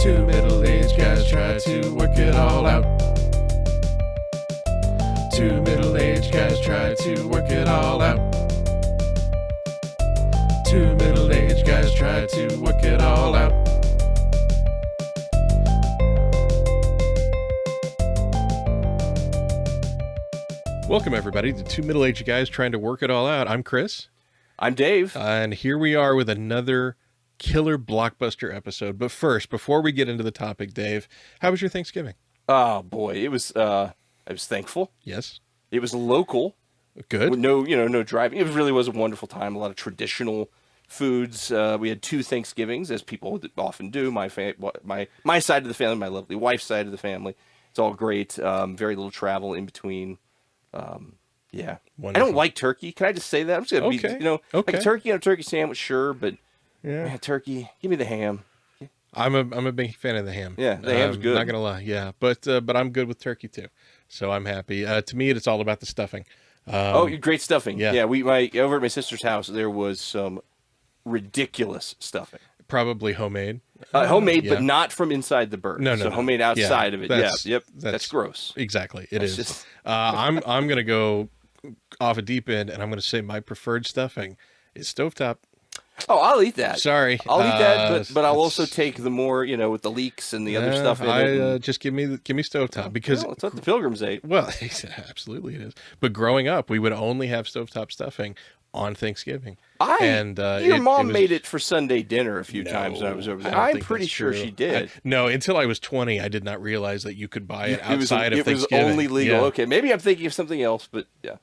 Two middle-aged guys try to work it all out. Two middle-aged guys try to work it all out. Two middle-aged guys try to work it all out. Welcome, everybody, to Two Middle-Aged Guys Trying to Work It All Out. I'm Chris. I'm Dave. And here we are with another killer blockbuster episode. But first, before we get into the topic, Dave, how was your Thanksgiving? Oh, boy. It was, I was thankful. Yes. It was local. Good. With no driving. It really was a wonderful time. A lot of traditional foods. We had two Thanksgivings, as people often do. My side of the family, my lovely wife's side of the family. It's all great. Very little travel in between. Yeah. Wonderful. I don't like turkey. Can I just say that? I'm just gonna be, like a turkey and a turkey sandwich, sure, but man, turkey. Give me the ham. I'm a big fan of the ham. Yeah, the ham's good. Not gonna lie. Yeah, but I'm good with turkey too, so I'm happy. To me, it's all about the stuffing. Great stuffing. Yeah. Yeah. Over at my sister's house, there was some ridiculous stuffing. Probably homemade. Homemade, yeah. But not from inside the bird. No. Homemade outside of it. That's gross. Exactly. It is. Just... I'm gonna go off a deep end, and I'm gonna say my preferred stuffing is stovetop. Oh, I'll eat that. Sorry, I'll eat that, but I'll also take the more, with the leeks and the other stuff in it. Just give me stovetop because it's what the Pilgrims ate. Well, absolutely it is. But growing up, we would only have stovetop stuffing on Thanksgiving. Your mom made it for Sunday dinner a few times when I was over there. I'm pretty sure she did. No, until I was 20, I did not realize that you could buy it outside of Thanksgiving. It was only legal. Yeah. Okay, maybe I'm thinking of something else, but yeah.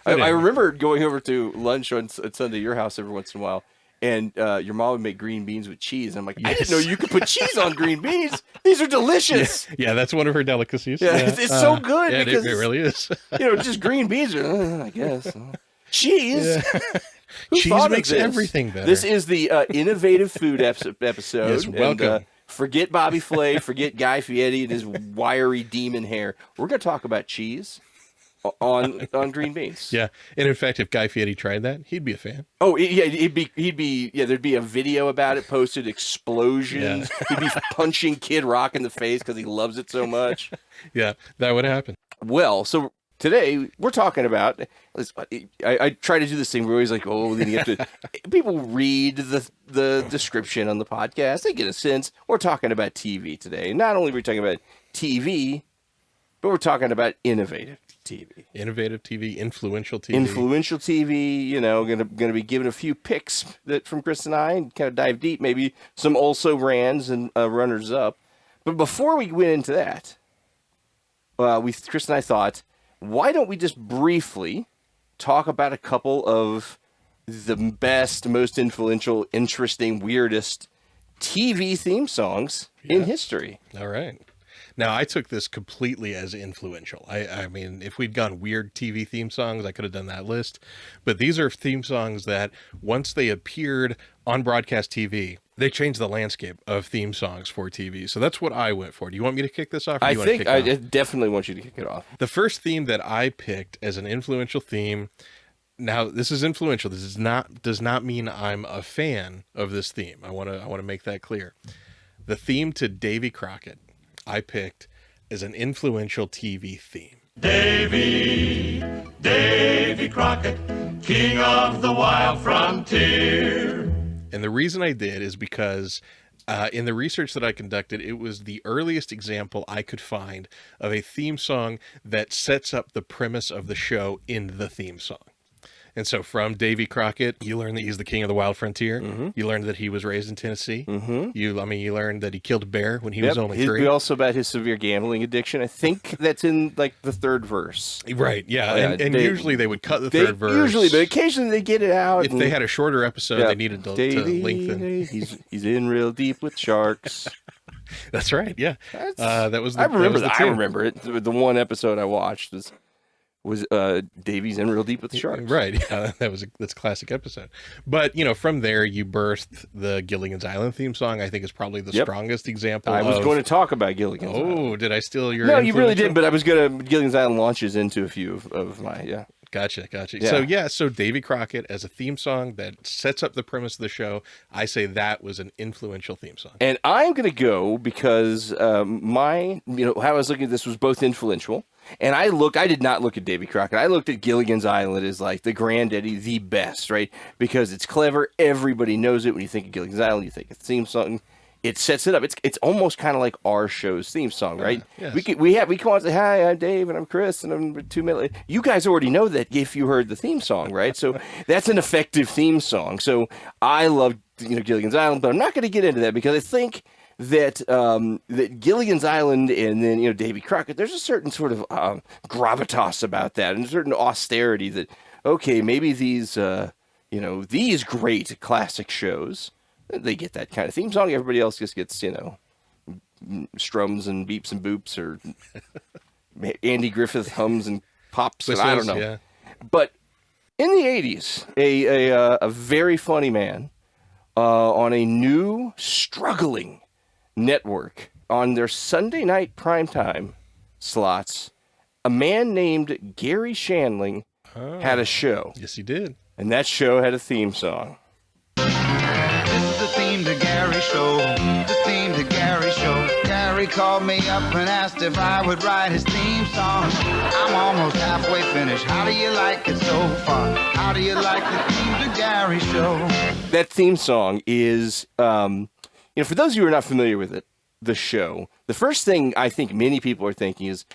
I remember going over to lunch on Sunday at your house every once in a while, and your mom would make green beans with cheese. And I'm like, I didn't know you could put cheese on green beans. These are delicious. Yeah, that's one of her delicacies. Yeah, it's so good. Yeah, because it really is. Just green beans are, I guess. Cheese. Yeah. Cheese makes everything better. This is the innovative food episode. Yes, welcome. And, forget Bobby Flay, forget Guy Fieri and his wiry demon hair. We're going to talk about cheese on green beans. Yeah, and in fact, if Guy Fieri tried that, he'd be a fan. Oh yeah, there'd be a video about it posted. Explosions. Yeah. He'd be punching Kid Rock in the face because he loves it so much. Yeah, that would happen. Well, so. Today, we're talking about, I try to do this thing where we're always like, leading up to, people read the description on the podcast, they get a sense. We're talking about TV today. Not only are we talking about TV, but we're talking about innovative TV. Innovative TV, influential TV. Influential TV, going to be giving a few picks from Chris and I and kind of dive deep, maybe some also-rans and runners-up. But before we went into that, Chris and I thought, why don't we just briefly talk about a couple of the best, most influential, interesting, weirdest TV theme songs in history? All right. Now, I took this completely as influential. I mean, if we'd gone weird TV theme songs, I could have done that list. But these are theme songs that once they appeared on broadcast TV, they changed the landscape of theme songs for TV. So that's what I went for. Do you want me to kick this off? I definitely want you to kick it off. The first theme that I picked as an influential theme. Now, this is influential. This does not mean I'm a fan of this theme. I want to make that clear. The theme to Davy Crockett, I picked as an influential TV theme. Davy Crockett, king of the wild frontier. And the reason I did is because in the research that I conducted, it was the earliest example I could find of a theme song that sets up the premise of the show in the theme song. And so from Davy Crockett, you learn that he's the king of the wild frontier. Mm-hmm. You learned that he was raised in Tennessee. Mm-hmm. You learned that he killed a bear when he was only 3. Also about his severe gambling addiction. I think that's in like the third verse. Right, yeah. And usually they would cut the third verse. Usually, but occasionally they get it out. If they had a shorter episode, they needed to lengthen. He's in real deep with sharks. That's right, yeah. That was. I remember it. The one episode I watched was Davy's in real deep with the sharks. Right, yeah, that's a classic episode. But, from there you birthed the Gilligan's Island theme song. I think is probably the strongest example. I was going to talk about Gilligan's Island. Oh, did I steal your No, you really did, but I was going to, Gilligan's Island launches into a few of my, Gotcha. Yeah. So Davy Crockett as a theme song that sets up the premise of the show, I say that was an influential theme song. And I'm going to go because how I was looking at this was both influential. And I did not look at Davy Crockett. I looked at Gilligan's Island as like the granddaddy, the best, right? Because it's clever. Everybody knows it. When you think of Gilligan's Island, you think of the theme song. It sets it up. It's almost kind of like our show's theme song, right? Yes. We come on and say, "Hi, I'm Dave, and I'm Chris, and I'm 2 minutes." You guys already know that if you heard the theme song, right? So that's an effective theme song. So I love Gilligan's Island, but I'm not going to get into that because I think that that Gilligan's Island and then Davy Crockett, there's a certain sort of gravitas about that, and a certain austerity that maybe these these great classic shows. They get that kind of theme song. Everybody else just gets, strums and beeps and boops, or Andy Griffith hums and pops. And I don't know. Yeah. But in the 80s, a very funny man on a new struggling network on their Sunday night primetime slots, a man named Gary Shandling had a show. Yes, he did. And that show had a theme song. The theme to Gary show, the theme to Gary show. Gary called me up and asked if I would write his theme song. I'm almost halfway finished. How do you like it so far? How do you like the theme to Gary show? That theme song is, for those of you who are not familiar with it, the show, the first thing I think many people are thinking is,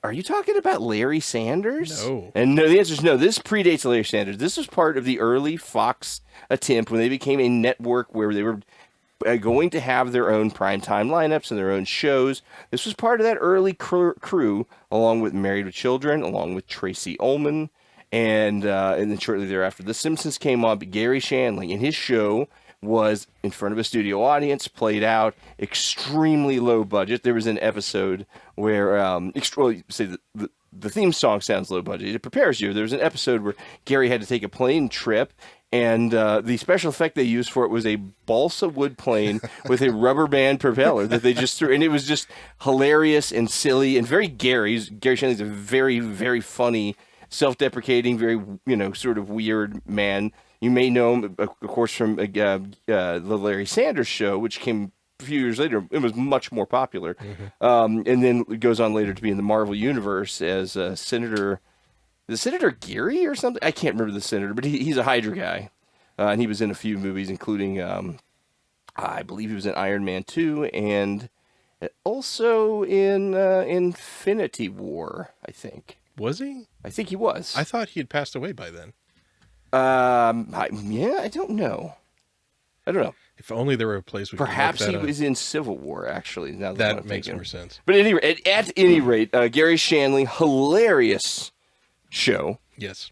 are you talking about Larry Sanders? No. And no, the answer is no. This predates Larry Sanders. This was part of the early Fox attempt when they became a network where they were going to have their own primetime lineups and their own shows. This was part of that early crew, along with Married with Children, along with Tracy Ullman, and then shortly thereafter, The Simpsons came on. But Gary Shandling and his show was in front of a studio audience, played out, extremely low budget. There was an episode where, the theme song sounds low budget. It prepares you. There was an episode where Gary had to take a plane trip, and the special effect they used for it was a balsa wood plane with a rubber band propeller that they just threw. And it was just hilarious and silly and very Gary Shandling's a very, very funny, self-deprecating, very, sort of weird man. You may know him, of course, from the Larry Sanders Show, which came a few years later. It was much more popular. Mm-hmm. And then it goes on later to be in the Marvel Universe as Senator Geary or something? I can't remember the senator, but he's a Hydra guy. And he was in a few movies, including, I believe he was in Iron Man 2, and also in Infinity War, I think. Was he? I think he was. I thought he had passed away by then. I don't know. If only there were a place we Perhaps could look he that was in Civil War, actually. Now that makes more sense. But at any rate, Gary Shandling, hilarious show. Yes.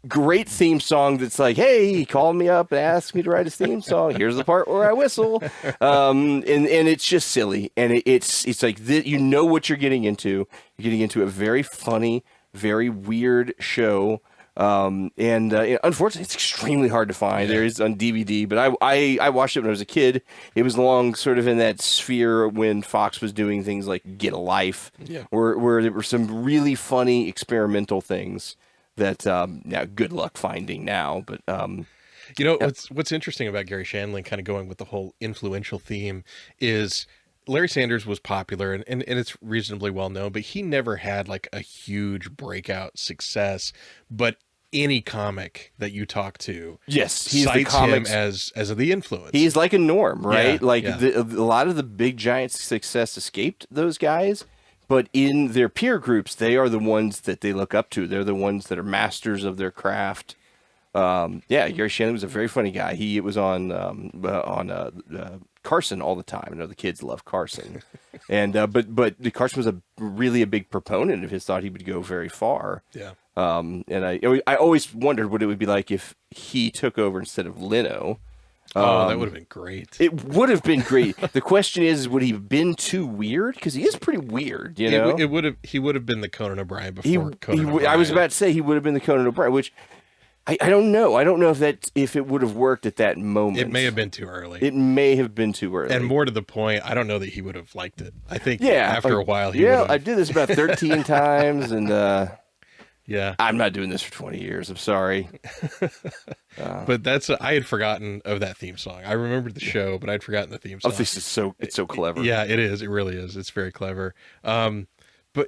Great theme song that's like, hey, he called me up and asked me to write his theme song. Here's the part where I whistle. And it's just silly. And it's like, you know what you're getting into. You're getting into a very funny, very weird show. Unfortunately, it's extremely hard to find. There is on DVD, but I watched it when I was a kid. It was along sort of in that sphere when Fox was doing things like Get a Life, where there were some really funny experimental things that now good luck finding now. But what's interesting about Gary Shandling, kind of going with the whole influential theme, is Larry Sanders was popular and it's reasonably well known, but he never had like a huge breakout success. But any comic that you talk to, yes, he's cites him as the influence. He's like a norm, right? Yeah, a lot of the big giant success escaped those guys, but in their peer groups, they are the ones that they look up to. They're the ones that are masters of their craft. Gary Shandling was a very funny guy. He was on Carson all the time. I know the kids love Carson, and but Carson was really a big proponent of his. Thought he would go very far. Yeah. And I always wondered what it would be like if he took over instead of Leno. That would have been great. It would have been great. The question is, would he have been too weird? Because he is pretty weird, you know. He would have been the Conan O'Brien before Conan O'Brien. I was about to say he would have been the Conan O'Brien, which I don't know. I don't know if it would have worked at that moment. It may have been too early. And more to the point, I don't know that he would have liked it. I think after a while I did this about 13 times, and Yeah. I'm not doing this for 20 years. I'm sorry. But I had forgotten of that theme song. I remembered the show, but I'd forgotten the theme Oh, song. this is it's so clever. Yeah, it is. It really is. It's very clever. But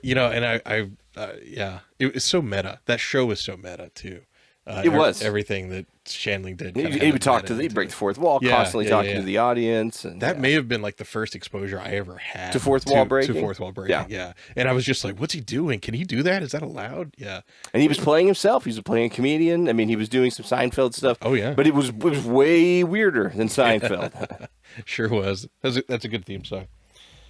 and yeah, it was so meta. That show was so meta too. It was. Everything that Shandling did. He would talk he'd break the fourth wall, constantly talking to the audience. And that may have been like the first exposure I ever had to fourth wall breaking. To fourth wall breaking, yeah. And I was just like, what's he doing? Can he do that? Is that allowed? Yeah. And he was playing himself. He was playing a comedian. I mean, he was doing some Seinfeld stuff. Oh, yeah. But it was way weirder than Seinfeld. Sure was. That's a good theme song.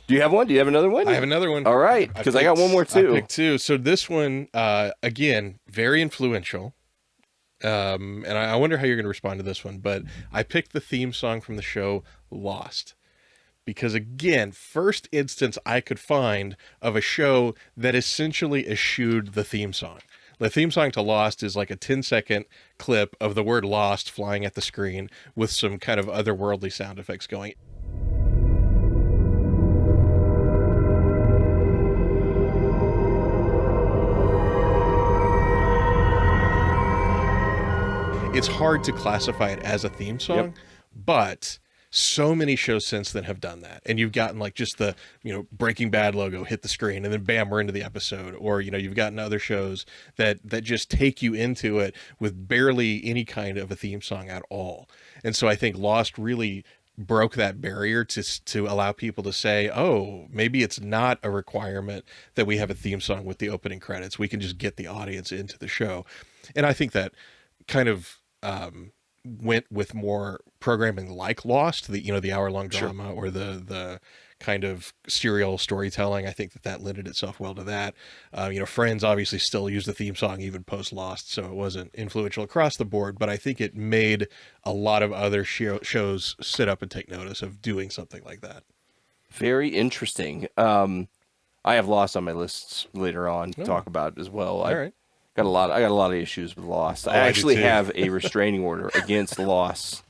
Do you have one? Do you have another one? I have another one. All right, because I got one more too. I picked two. So this one, again, very influential. And I wonder how you're going to respond to this one, but I picked the theme song from the show Lost. Because again, first instance I could find of a show that essentially eschewed the theme song. The theme song to Lost is like a 10-second clip of the word lost flying at the screen with some kind of otherworldly sound effects going. It's hard to classify it as a theme song, but so many shows since then have done that. And you've gotten like just the, Breaking Bad logo hit the screen and then bam, we're into the episode. Or, you've gotten other shows that just take you into it with barely any kind of a theme song at all. And so I think Lost really broke that barrier to allow people to say, oh, maybe it's not a requirement that we have a theme song with the opening credits. We can just get the audience into the show. And I think that kind of went with more programming like Lost, the hour-long drama or the kind of serial storytelling. I think that lended itself well to that. Friends obviously still use the theme song even post-Lost, so it wasn't influential across the board, but I think it made a lot of other shows sit up and take notice of doing something like that. Very interesting. I have Lost on my lists later on to talk about as well. All right. I got a lot of issues with Lost. I do actually too. have a restraining order against Lost,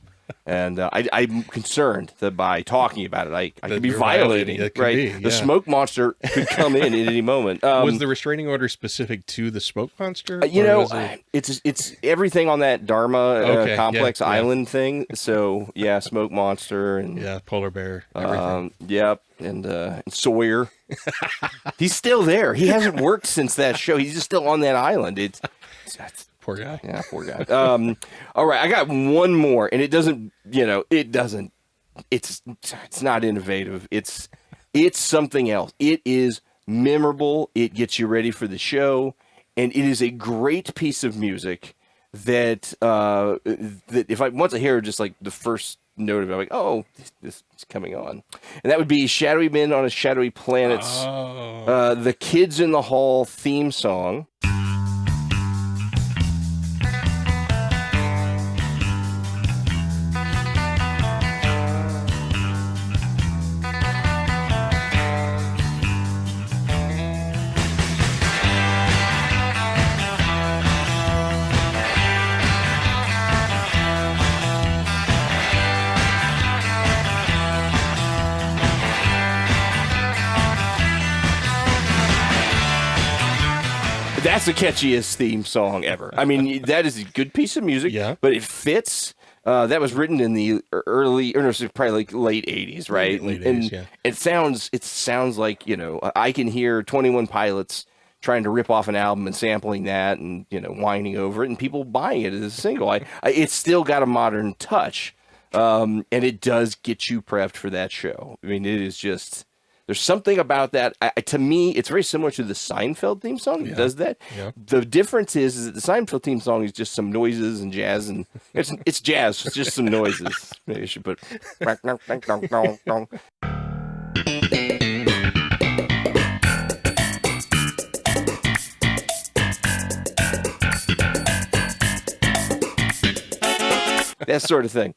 and I'm concerned that by talking about it, I could be you're violating. It could right, be, the smoke monster could come in at any moment. Was the restraining order specific to the smoke monster? It's everything on that Dharma complex island thing. So yeah, smoke monster and polar bear. Everything. Yep, and Sawyer. He's still there. He hasn't worked since that show. He's just still on that island. It's poor guy. Yeah, poor guy. All right, I got one more, and it's not innovative. It's something else. It is memorable. It gets you ready for the show, and it is a great piece of music that if once I hear just like the first note of it, I'm like, oh, this is coming on. And that would be Shadowy Men on a Shadowy Planet's The Kids in the Hall theme song. That's the catchiest theme song ever. I mean, that is a good piece of music, but it fits. That was written in the probably like late 80s, right? Late 80s, and yeah. It sounds like, I can hear 21 Pilots trying to rip off an album and sampling that and, whining over it and people buying it as a single. It's still got a modern touch, and it does get you prepped for that show. I mean, it is just... There's something about that. To me, it's very similar to the Seinfeld theme song. It does that. Yeah. The difference is that the Seinfeld theme song is just some noises and jazz, and it's jazz. It's just some noises. Maybe I should put. That sort of thing.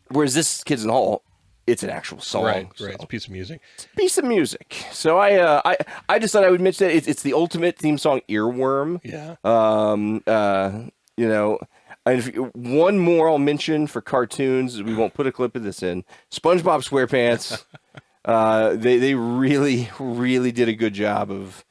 Whereas this Kids in the Hall, it's an actual song. Right. So. It's a piece of music. It's a piece of music. So I just thought I would mention that it's the ultimate theme song earworm. Yeah. And one more I'll mention for cartoons. We won't put a clip of this in. SpongeBob SquarePants. They really, really did a good job of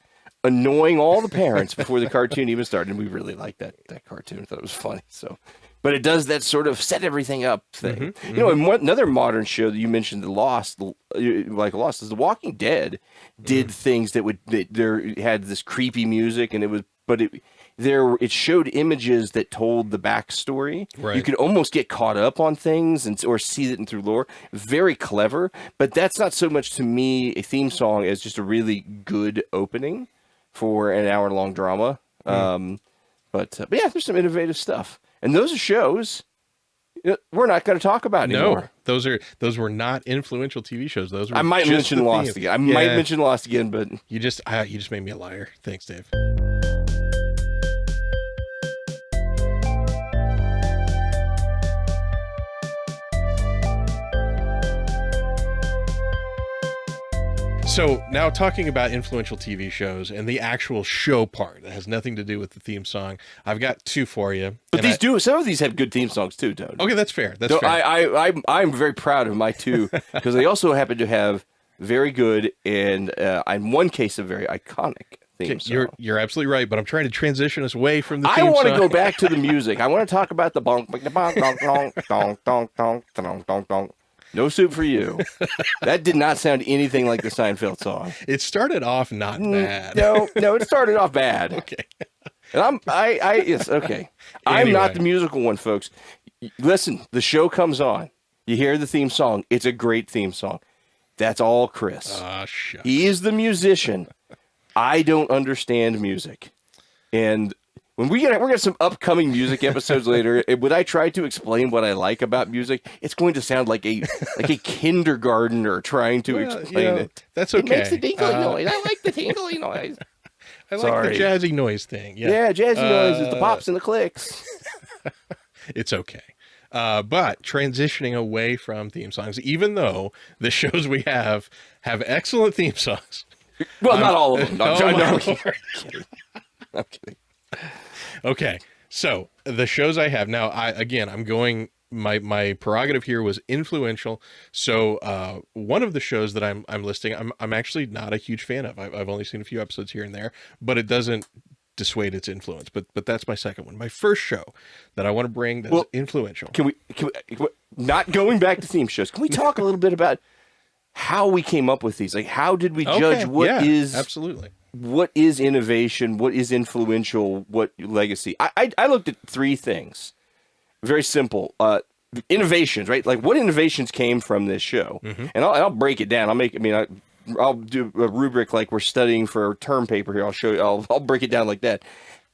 annoying all the parents before the cartoon even started. And we really liked that cartoon. I thought it was funny. So, but it does that sort of set everything up thing. You know, and another modern show that you mentioned, Lost, is The Walking Dead did things that there had this creepy music, and it showed images that told the backstory. Right. You could almost get caught up on things or see it through lore. Very clever, but that's not so much to me a theme song as just a really good opening for an hour-long drama. But yeah, there's some innovative stuff, and those are shows we're not going to talk about anymore. No, those were not influential TV shows. Those were. I might mention Lost again. I might mention Lost again, but you just made me a liar. Thanks, Dave. So now talking about influential TV shows and the actual show part that has nothing to do with the theme song, I've got two for you. But some of these have good theme songs too, Toad. Okay, that's fair. That's fair. I'm very proud of my two because they also happen to have very good and in one case a very iconic theme song. You're absolutely right, but I'm trying to transition us away from the theme song. I want to song. go back to the music. I want to talk about the bonk, the bonk, donk, donk, donk, donk, donk, donk, donk, donk. No Soup for You. That did not sound anything like the Seinfeld song. It started off not bad. No, it started off bad. Okay. And yes, okay. I'm not the musical one, folks. Listen, the show comes on. You hear the theme song. It's a great theme song. That's all Chris. Shucks. He is the musician. I don't understand music. And when we're gonna some upcoming music episodes later, when I try to explain what I like about music, it's going to sound like a kindergartner trying to explain it. That's okay. It makes the tingly noise. I like the tingly noise. I like the jazzy noise thing. Yeah, jazzy noises, the pops and the clicks. It's okay. But transitioning away from theme songs, even though the shows we have excellent theme songs. Well, not all of them. I'm kidding. Okay, so the shows I have now, I'm going. My prerogative here was influential. So one of the shows that I'm listing, I'm actually not a huge fan of. I've only seen a few episodes here and there, but it doesn't dissuade its influence. But that's my second one. My first show that I want to bring that's influential. Can we not going back to theme shows? Can we talk a little bit about how we came up with these? Like, how did we judge absolutely. What is innovation? What is influential? What legacy? I looked at three things. Very simple. Innovations, right? Like, what innovations came from this show? Mm-hmm. And I'll break it down. I'll do a rubric like we're studying for a term paper here. I'll show you. I'll break it down like that.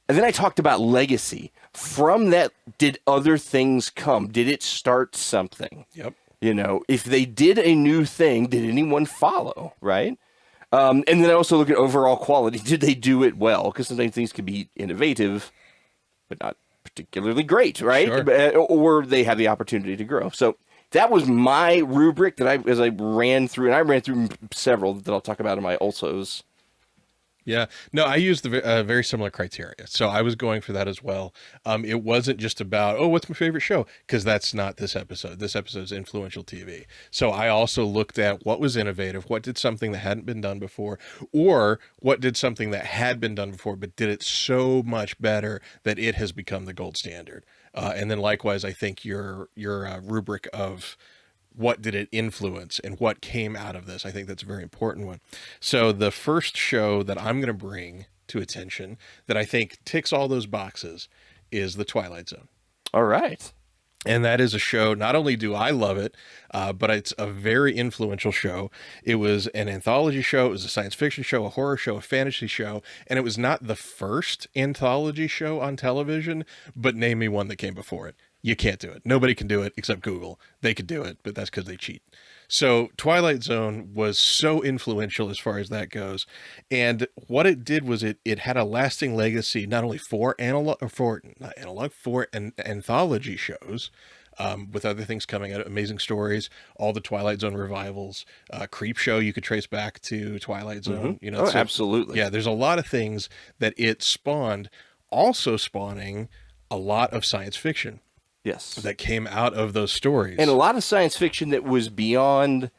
And then I talked about legacy. From that, did other things come? Did it start something? Yep. You know, if they did a new thing, did anyone follow? Right. And then I also look at overall quality. Did they do it well? Because sometimes things can be innovative, but not particularly great, right? Sure. Or they have the opportunity to grow. So that was my rubric that as I ran through, and I ran through several that I'll talk about in my alsos. Yeah, no, I used the very similar criteria. So I was going for that as well. It wasn't just about, what's my favorite show? Because that's not this episode. This episode's influential TV. So I also looked at what was innovative, what did something that hadn't been done before, or what did something that had been done before, but did it so much better that it has become the gold standard. And then likewise, I think your rubric of what did it influence and what came out of this? I think that's a very important one. So the first show that I'm going to bring to attention that I think ticks all those boxes is The Twilight Zone. All right. And that is a show, not only do I love it, but it's a very influential show. It was an anthology show. It was a science fiction show, a horror show, a fantasy show. And it was not the first anthology show on television, but name me one that came before it. You can't do it. Nobody can do it except Google. They could do it, but that's because they cheat. So Twilight Zone was so influential as far as that goes. And what it did was it had a lasting legacy, not only for anthology shows, with other things coming out, Amazing Stories, all the Twilight Zone revivals, Creep Show you could trace back to Twilight Zone. Mm-hmm. Absolutely. Yeah, there's a lot of things that it spawned, also spawning a lot of science fiction. Yes. That came out of those stories. And a lot of science fiction that was beyond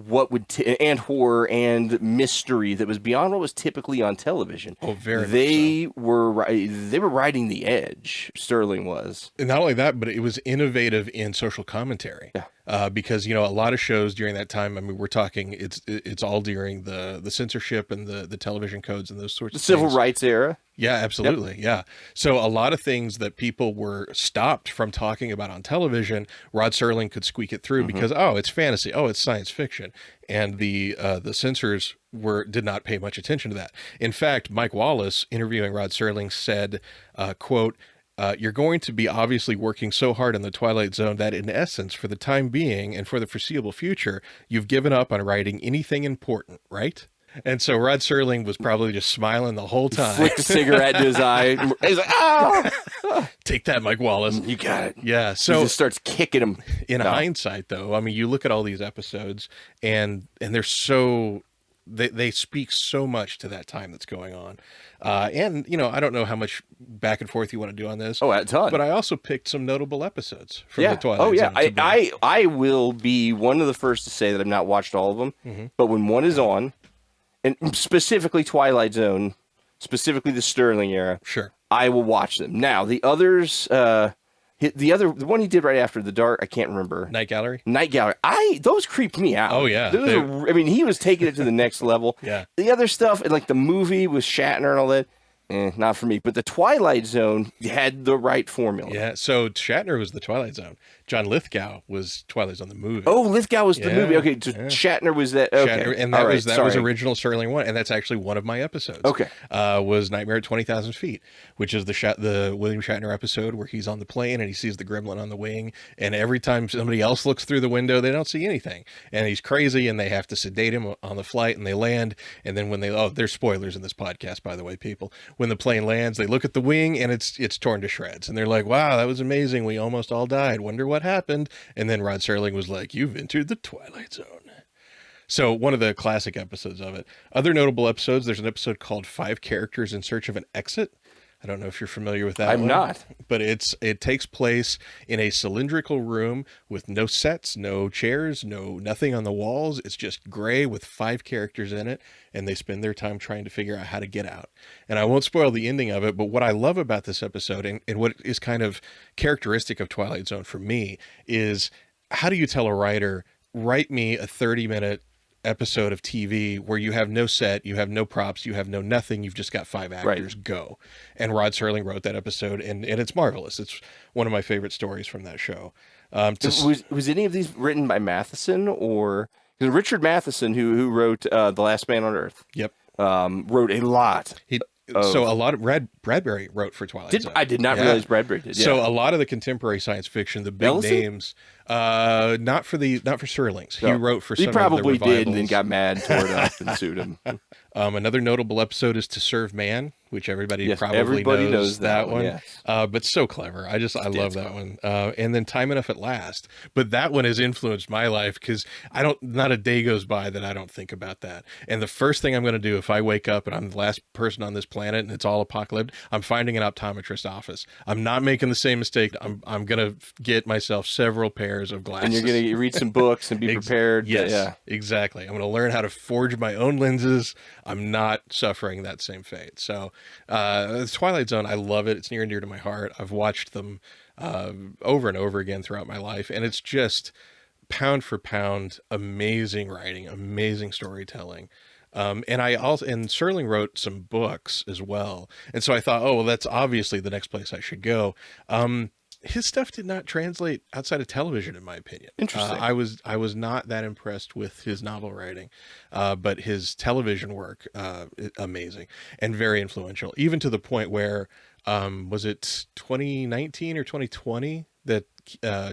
what would and horror and mystery that was beyond what was typically on television. Oh, very much they were riding the edge. Sterling was. And not only that, but it was innovative in social commentary. Yeah. Because a lot of shows during that time, I mean, we're talking it's all during the censorship and the television codes and those sorts of Civil things. rights era. Yeah, absolutely. Yep. Yeah. So a lot of things that people were stopped from talking about on television, Rod Serling could squeak it through because, it's fantasy. Oh, it's science fiction. And the censors did not pay much attention to that. In fact, Mike Wallace, interviewing Rod Serling, said, quote, you're going to be obviously working so hard in the Twilight Zone that in essence, for the time being and for the foreseeable future, you've given up on writing anything important, right? And so Rod Serling was probably just smiling the whole time. Flicked a cigarette into his eye. He's like, "Ah, take that, Mike Wallace. You got it." Yeah. He So just starts kicking him. in hindsight, though, I mean, you look at all these episodes and they're so, they speak so much to that time that's going on. And, I don't know how much back and forth you want to do on this. Oh, a ton. But I also picked some notable episodes from the Twilight Oh, yeah. Zone. I will be one of the first to say that I've not watched all of them. But when one is on, and specifically Twilight Zone, specifically the Sterling era, Sure. I will watch them. Now, the others, the one he did right after The Dark, I can't remember. Night Gallery. Night Gallery. Those creeped me out. Oh, yeah. I mean, he was taking it to the next level. Yeah. The other stuff, like the movie with Shatner and all that, not for me. But the Twilight Zone had the right formula. Yeah. So Shatner was the Twilight Zone. John Lithgow was Twilight Zone the movie. Oh, Lithgow was the Yeah, movie. Okay, so yeah. Shatner was that. Okay, Shatner, and all that right, was sorry. original Sterling one, and that's actually one of my episodes. Okay. Was Nightmare at 20,000 Feet, which is the William Shatner episode where he's on the plane and he sees the gremlin on the wing, and every time somebody else looks through the window, they don't see anything, and he's crazy, and they have to sedate him on the flight, and they land, and then when there's spoilers in this podcast, by the way, people. When the plane lands, they look at the wing, and it's torn to shreds, and they're like, "Wow, that was amazing. We almost all died. Wonder what happened." And then Rod Serling was like, "You've entered the Twilight Zone." So one of the classic episodes of it. Other notable episodes, there's an episode called 5 Characters in Search of an Exit. I don't know if you're familiar with that I'm one. not. But it takes place in a cylindrical room with no sets, no chairs, nothing on the walls. It's just gray with 5 characters in it, and they spend their time trying to figure out how to get out. And I won't spoil the ending of it, but what I love about this episode and what is kind of characteristic of Twilight Zone for me is, how do you tell a writer, write me a 30-minute episode of TV where you have no set, you have no props, you have no nothing, you've just got 5 actors, go. And Rod Serling wrote that episode, and it's marvelous. It's one of my favorite stories from that show. Was any of these written by Matheson or Richard Matheson, who wrote The Last Man on Earth? Yep. Wrote a lot. So a lot of Bradbury wrote for Twilight Zone. I did not realize Bradbury did. Yeah. So a lot of the contemporary science fiction, the big Ellison? names, not for Serling's. No. He wrote for some He of the probably did, and then revivals. got mad, tore it up, and sued him. Another notable episode is To Serve Man, which everybody Yes, probably everybody knows that one. yes. But so clever. I love that one. And then Time Enough at Last. But that one has influenced my life because not a day goes by that I don't think about that. And the first thing I'm going to do if I wake up and I'm the last person on this planet and it's all apocalyptic, I'm finding an optometrist office. I'm not making the same mistake. I'm going to get myself several pairs of glasses. And you're going to read some books and be prepared. Yes, exactly. I'm going to learn how to forge my own lenses. I'm not suffering that same fate. So the Twilight Zone, I love it. It's near and dear to my heart. I've watched them over and over again throughout my life, and it's just pound for pound amazing writing, amazing storytelling. And Serling wrote some books as well. And so I thought, oh, well, that's obviously the next place I should go. His stuff did not translate outside of television, in my opinion. Interesting. I was not that impressed with his novel writing, but his television work, amazing and very influential, even to the point where, was it 2019 or 2020 that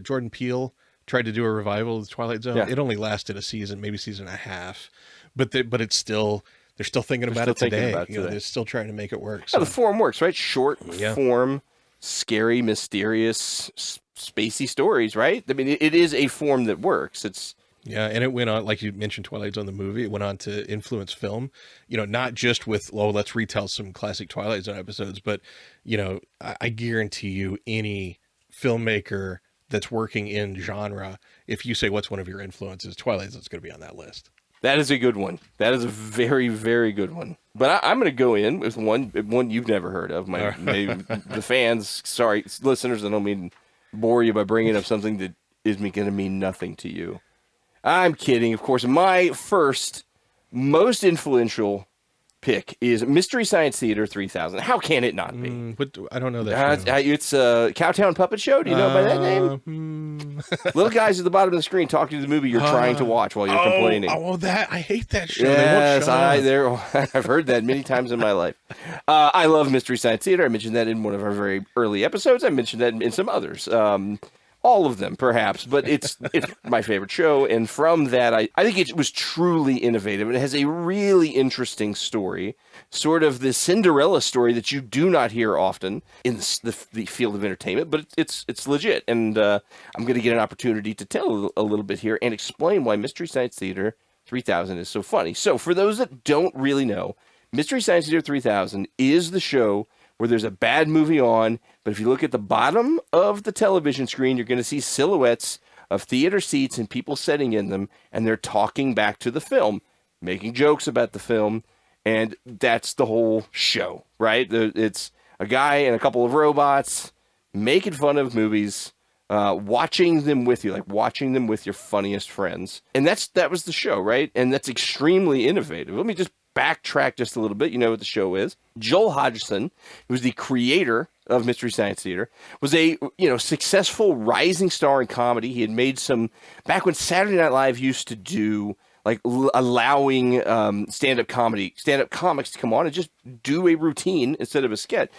Jordan Peele tried to do a revival of the Twilight Zone? Yeah. It only lasted a season, maybe season and a half, but it's still, they're still thinking about it still thinking today. about it today. They're still trying to make it work. Yeah, So. the form works, right? Short Yeah. form, scary, mysterious, spacey stories, right? I mean, it is a form that works. It's Yeah, and it went on, like you mentioned, Twilight Zone the movie. It went on to influence film. Not just with, let's retell some classic Twilight Zone episodes, but I guarantee you, any filmmaker that's working in genre, if you say what's one of your influences, Twilight Zone's going to be on that list. That is a good one. That is a very, very good one. But I'm going to go in with one you've never heard of. Maybe the fans, sorry, listeners, I don't mean to bore you by bringing up something that is going to mean nothing to you. I'm kidding. Of course, my first, most influential pick is Mystery Science Theater 3000. How can it not be? I don't know that. It's a Cowtown Puppet Show. Do you know by that name? Little guys at the bottom of the screen talking to the movie you're trying to watch while you're complaining. I hate that show. Yes, I've heard that many times in my life. I love Mystery Science Theater. I mentioned that in one of our very early episodes. I mentioned that in some others. All of them, perhaps, but it's my favorite show. And from that, I think it was truly innovative. It has a really interesting story, sort of the Cinderella story that you do not hear often in the field of entertainment, but it's legit. And I'm going to get an opportunity to tell a little bit here and explain why Mystery Science Theater 3000 is so funny. So for those that don't really know, Mystery Science Theater 3000 is the show where there's a bad movie on, but if you look at the bottom of the television screen, you're going to see silhouettes of theater seats and people sitting in them, and they're talking back to the film, making jokes about the film, and that's the whole show, right? It's a guy and a couple of robots making fun of movies, watching them with you, like watching them with your funniest friends. And that was the show, right? And that's extremely innovative. Let me just backtrack just a little bit. You know what the show is. Joel Hodgson, who's the creator of Mystery Science Theater, was a successful rising star in comedy. He had made some back when Saturday Night Live used to do like allowing stand-up comics to come on and just do a routine instead of a sketch.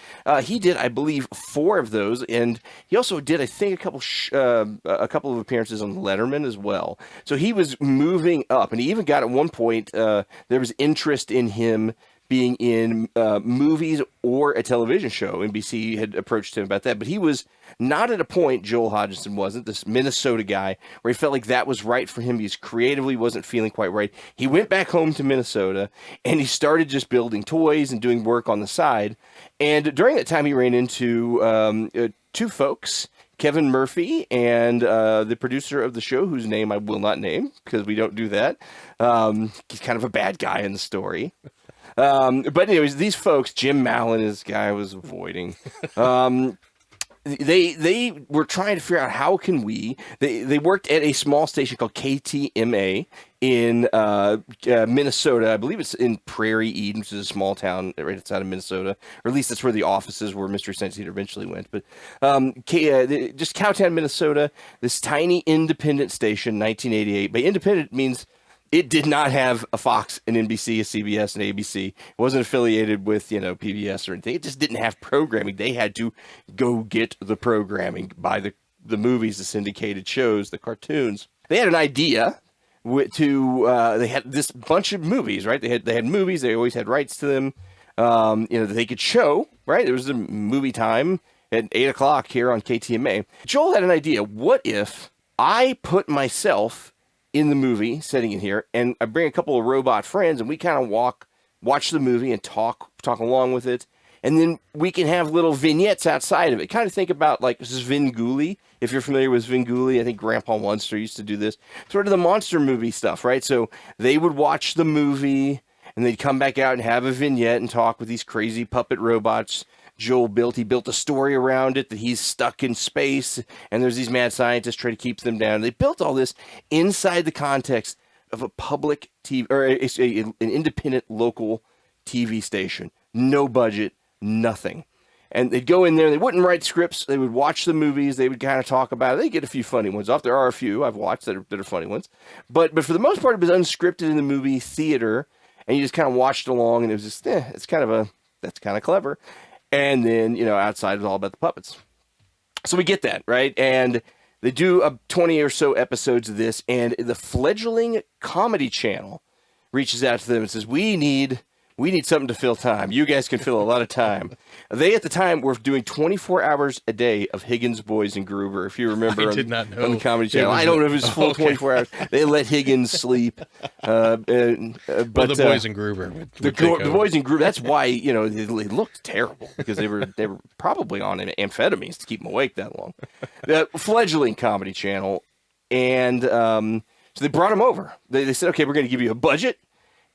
He did, I believe, 4 of those, and he also did, I think, a couple of appearances on Letterman as well. So he was moving up, and he even got at one point there was interest in him being in movies or a television show. NBC had approached him about that, but he was not at a point, Joel Hodgson wasn't, this Minnesota guy, where he felt like that was right for him. He creatively wasn't feeling quite right. He went back home to Minnesota, and he started just building toys and doing work on the side. And during that time, he ran into 2 folks, Kevin Murphy and the producer of the show, whose name I will not name, because we don't do that. He's kind of a bad guy in the story. But anyways, these folks, Jim Mallon is the guy I was avoiding. They were trying to figure out how can they worked at a small station called KTMA in Minnesota. I believe it's in Prairie Eden, which is a small town right outside of Minnesota, or at least that's where the offices where Mystery Science Theater eventually went. But just Cowtown, Minnesota, this tiny independent station, 1988. By independent means it did not have a Fox, an NBC, a CBS, an ABC. It wasn't affiliated with, PBS or anything. It just didn't have programming. They had to go get the programming, buy the movies, the syndicated shows, the cartoons. They had an idea they had this bunch of movies, right? They had movies. They always had rights to them, that they could show, right? There was a movie time at 8 o'clock here on KTMA. Joel had an idea. What if I put myself in the movie, sitting in here, and I bring a couple of robot friends, and we kind of watch the movie and talk along with it, and then we can have little vignettes outside of it. Kind of think about like Svengoolie, if you're familiar with Svengoolie. I think Grandpa Munster used to do this, sort of the monster movie stuff, right? So they would watch the movie, and they'd come back out and have a vignette and talk with these crazy puppet robots Joel built. He built a story around it that he's stuck in space, and there's these mad scientists trying to keep them down. They built all this inside the context of a public TV, or an independent local TV station. No budget, nothing. And they'd go in there, they wouldn't write scripts, they would watch the movies, they would kind of talk about it. They get a few funny ones off. There are a few I've watched that are funny ones. But for the most part, it was unscripted in the movie theater, and you just kind of watched along, and it was just, that's kind of clever. And then, outside it was all about the puppets. So we get that, right? And they do 20 or so episodes of this, and the fledgling Comedy Channel reaches out to them and says, we need We need something to fill time. You guys can fill a lot of time. They, at the time, were doing 24 hours a day of Higgins, Boys, and Gruber, if you remember. I did not know. On the Comedy Channel. I don't know if it was full 24 hours. They let Higgins sleep. But the Boys and Gruber would the take over. Boys and Gruber, that's why, they looked terrible, because they were probably on amphetamines to keep them awake that long. The fledgling Comedy Channel. And so they brought him over. They said, okay, we're going to give you a budget.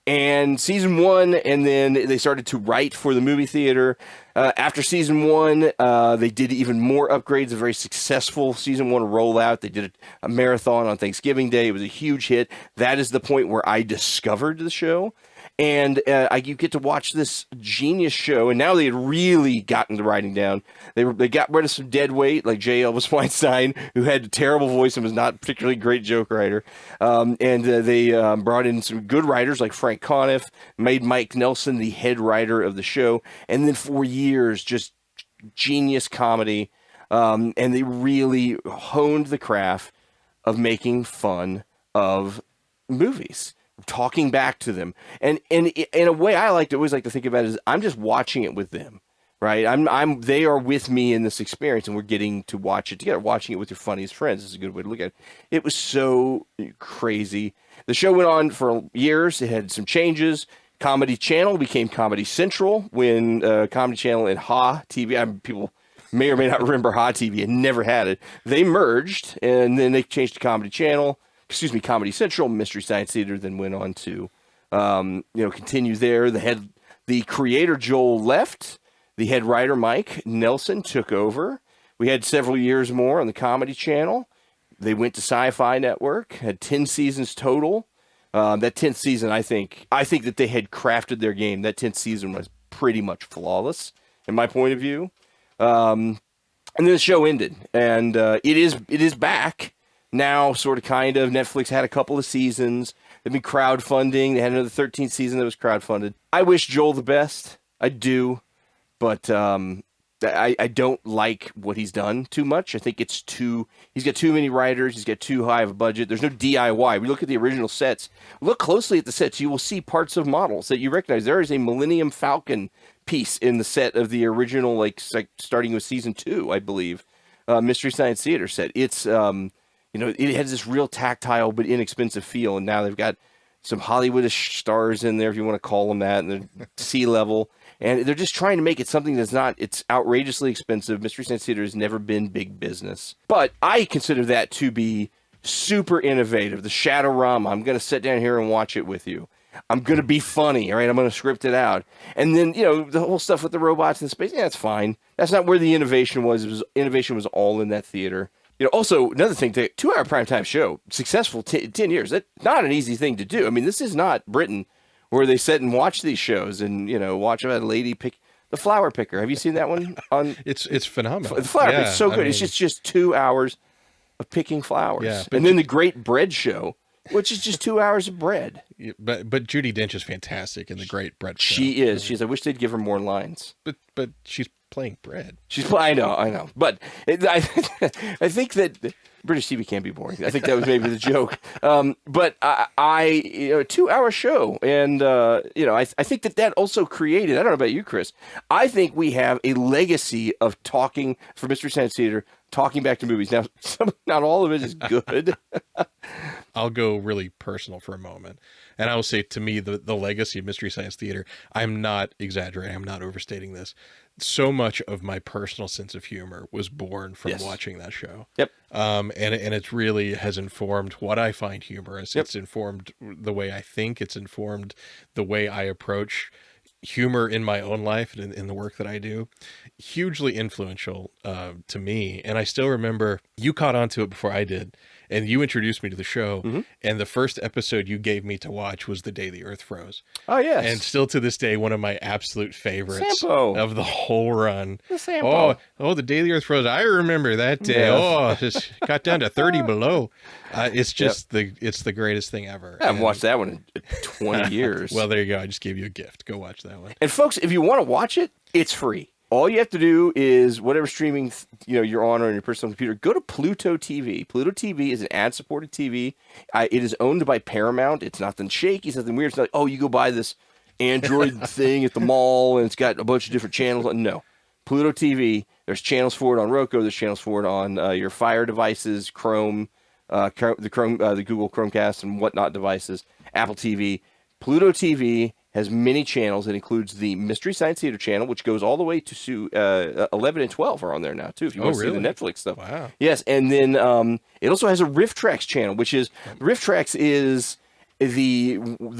And season 1, and then they started to write for the movie theater. After season 1, they did even more upgrades, a very successful season 1 rollout. They did a marathon on Thanksgiving Day. It was a huge hit. That is the point where I discovered the show. And you get to watch this genius show, and now they had really gotten the writing down. They got rid of some dead weight, like J. Elvis Weinstein, who had a terrible voice and was not a particularly great joke writer. They brought in some good writers like Frank Conniff, made Mike Nelson the head writer of the show, and then for years, just genius comedy. And they really honed the craft of making fun of movies. Talking back to them, and in a way, I always like to think about it as I'm just watching it with them, right? They are with me in this experience, and we're getting to watch it together. Watching it with your funniest friends is a good way to look at it. It was so crazy. The show went on for years. It had some changes. Comedy Channel became Comedy Central when Comedy Channel and Ha TV. People may or may not remember Ha TV and never had it. They merged, and then they changed to Comedy Channel. Comedy Central. Mystery Science Theater then went on to, continue there. The creator Joel left. The head writer Mike Nelson took over. We had several years more on the Comedy Channel. They went to Sci-Fi Network. Had 10 seasons total. That 10th season, I think that they had crafted their game. That 10th season was pretty much flawless in my point of view. And then the show ended, and it is back. Now, sort of, kind of. Netflix had a couple of seasons. They've been crowdfunding. They had another 13th season that was crowdfunded. I wish Joel the best. I do. But I don't like what he's done too much. I think he's got too many writers. He's got too high of a budget. There's no DIY. We look at the original sets. Look closely at the sets. You will see parts of models that you recognize. There is a Millennium Falcon piece in the set of the original, like starting with season 2, I believe, Mystery Science Theater set. It's... it has this real tactile but inexpensive feel, and now they've got some Hollywoodish stars in there, if you want to call them that, and they're sea level, and they're just trying to make it something it's outrageously expensive. Mystery Science Theater has never been big business, but I consider that to be super innovative. The Shadowrama, I'm going to sit down here and watch it with you. I'm going to be funny, all right? I'm going to script it out. And then, the whole stuff with the robots in space, that's fine. That's not where the innovation was. Innovation was all in that theater. Also, another thing, the 2-hour primetime show, successful 10 years. That's not an easy thing to do. I mean, this is not Britain where they sit and watch these shows and, watch about a lady pick the flower picker. Have you seen that one? It's phenomenal. The flower picker is so good. It's just 2 hours of picking flowers. Yeah, and then the Great Bread Show, which is just 2 hours of bread. But Judi Dench is fantastic in the Great Bread Show. She is. I wish they'd give her more lines. But she's playing bread. I know. But I think that British TV can't be boring. I think that was maybe the joke. But I 2-hour show, and I think that also created. I don't know about you, Chris. I think we have a legacy of talking for Mystery Science Theater, talking back to movies. Now, not all of it is good. I'll go really personal for a moment, and I will say, to me, the legacy of Mystery Science Theater. I'm not exaggerating. I'm not overstating this. So much of my personal sense of humor was born from watching that show. Yep. And it really has informed what I find humorous. Yep. It's informed the way I think. It's informed the way I approach humor in my own life and in the work that I do. Hugely influential to me. And I still remember you caught on to it before I did. And you introduced me to the show, and the first episode you gave me to watch was The Day the Earth Froze. Oh, yes. And still to this day, one of my absolute favorites Sampo. Of the whole run. The Sampo. Oh, The Day the Earth Froze. I remember that day. Yeah. Oh, it got down to 30 below. It's just it's the greatest thing ever. I haven't watched that one in 20 years. Well, there you go. I just gave you a gift. Go watch that one. And folks, if you want to watch it, it's free. All you have to do is whatever streaming you're on your personal computer, go to Pluto TV. Pluto TV is an ad-supported TV. It is owned by Paramount. It's nothing shaky. It's nothing weird. It's not like, you go buy this Android thing at the mall and it's got a bunch of different channels. No. Pluto TV, there's channels for it on Roku, there's channels for it on your Fire devices, Chrome, the Google Chromecast and whatnot devices, Apple TV. Pluto TV has many channels. It includes the Mystery Science Theater channel, which goes all the way to 11 and 12 are on there now, too, if you want to see the Netflix stuff. Wow. Yes, and then it also has a Riff Tracks channel, which is, Riff Tracks is the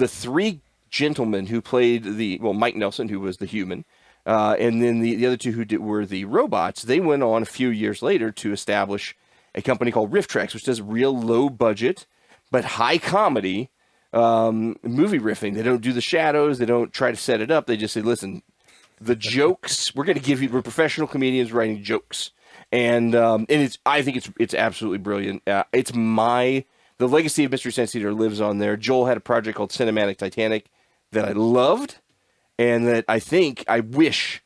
three gentlemen who played Mike Nelson, who was the human, and then the other two who were the robots. They went on a few years later to establish a company called Riff Tracks, which does real low budget but high comedy movie riffing. They don't do the shadows. They don't try to set it up. They just say, listen, the jokes, we're professional comedians writing jokes. And I think it's absolutely brilliant. The legacy of Mystery Science Theater lives on there. Joel had a project called Cinematic Titanic that I loved and that I wish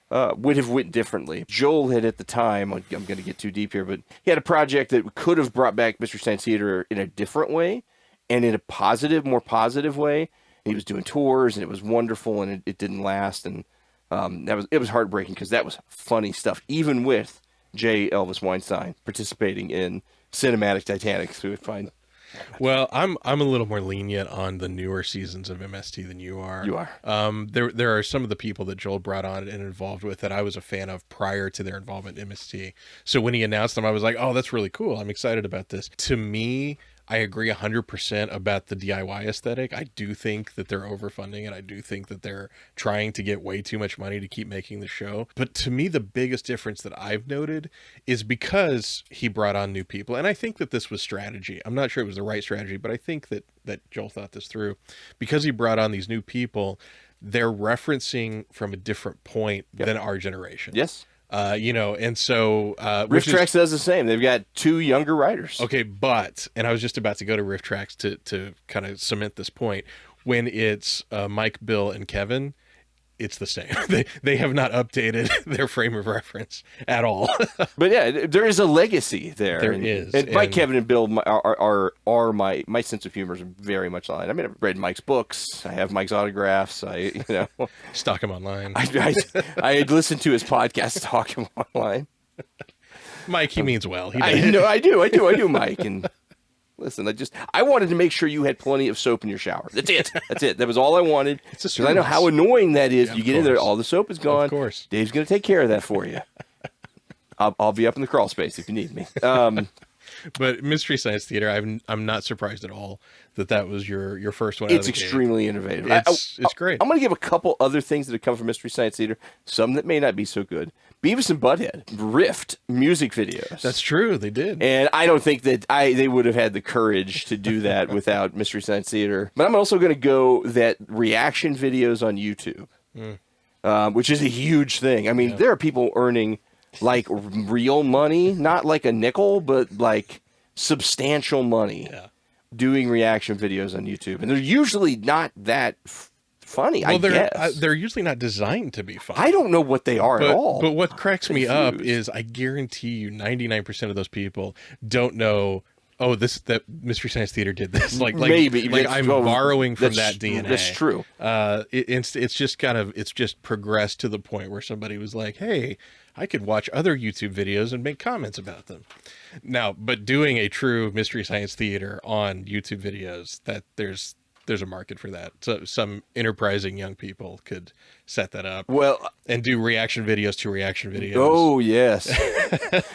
would have went differently. Joel had at the time, I'm going to get too deep here, but he had a project that could have brought back Mystery Science Theater in a different way. And in a more positive way. And he was doing tours, and it was wonderful, and it didn't last. And it was heartbreaking because that was funny stuff, even with J. Elvis Weinstein participating in Cinematic Titanic. So we find. Well, I'm a little more lenient on the newer seasons of MST than you are. You are. There are some of the people that Joel brought on and involved with that I was a fan of prior to their involvement in MST. So when he announced them, I was like, oh, that's really cool. I'm excited about this. To me, I agree 100% about the DIY aesthetic. I do think that they're overfunding it. I do think that they're trying to get way too much money to keep making the show. But to me, the biggest difference that I've noted is because he brought on new people. And I think that this was strategy. I'm not sure it was the right strategy, but I think that Joel thought this through. Because he brought on these new people, they're referencing from a different point than our generation. Yes. And so Riff Tracks does the same. They've got two younger writers. Okay, and I was just about to go to Riff Tracks to kind of cement this point. When it's Mike, Bill, and Kevin, it's the same. They have not updated their frame of reference at all. But yeah, there is a legacy there. There is. And Mike, Kevin, and Bill are my sense of humor is very much aligned. I mean, I've read Mike's books. I have Mike's autographs. Stock him online. I listened to his podcast, Stalk him online. Mike, he means well. I do, Mike. And listen, I wanted to make sure you had plenty of soap in your shower. That's it. That was all I wanted. Because I know how annoying that is. You get in there, all the soap is gone. Of course. Dave's going to take care of that for you. I'll be up in the crawl space if you need me. But Mystery Science Theater, I'm not surprised at all that was your first one. It's extremely innovative. It's great. I'm going to give a couple other things that have come from Mystery Science Theater, some that may not be so good. Beavis and Butthead riffed music videos. That's true, they did. And I don't think that they would have had the courage to do that without Mystery Science Theater. But I'm also going to go that reaction videos on YouTube, which is a huge thing. I mean, there are people earning like real money, not like a nickel, but like substantial money doing reaction videos on YouTube. And they're usually not that funny, I guess. They're usually not designed to be funny. I don't know what they are at all. But what cracks me up is I guarantee you 99% of those people don't know, that Mystery Science Theater did this. Maybe. I'm borrowing from that DNA. That's true. It's just progressed to the point where somebody was like, hey, I could watch other YouTube videos and make comments about them. Now, but doing a true Mystery Science Theater on YouTube videos, that there's a market for that. So some enterprising young people could set that up. And do reaction videos to reaction videos. Oh, yes.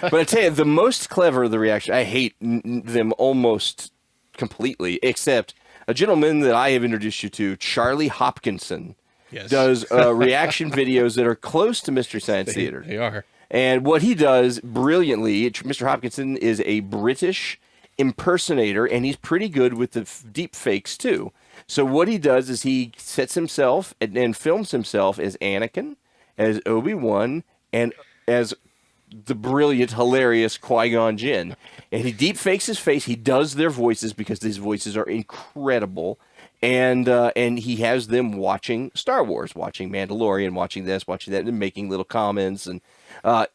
But I tell you, the most clever of the reaction, I hate them almost completely, except a gentleman that I have introduced you to, Charlie Hopkinson, does reaction videos that are close to Mystery Science Theater. They are. And what he does brilliantly, Mr. Hopkinson is a British impersonator, and he's pretty good with the deep fakes, too. So what he does is he sets himself and films himself as Anakin, as Obi-Wan, and as the brilliant, hilarious Qui-Gon Jinn. And he deep fakes his face. He does their voices because these voices are incredible. And he has them watching Star Wars, watching Mandalorian, watching this, watching that, and making little comments. And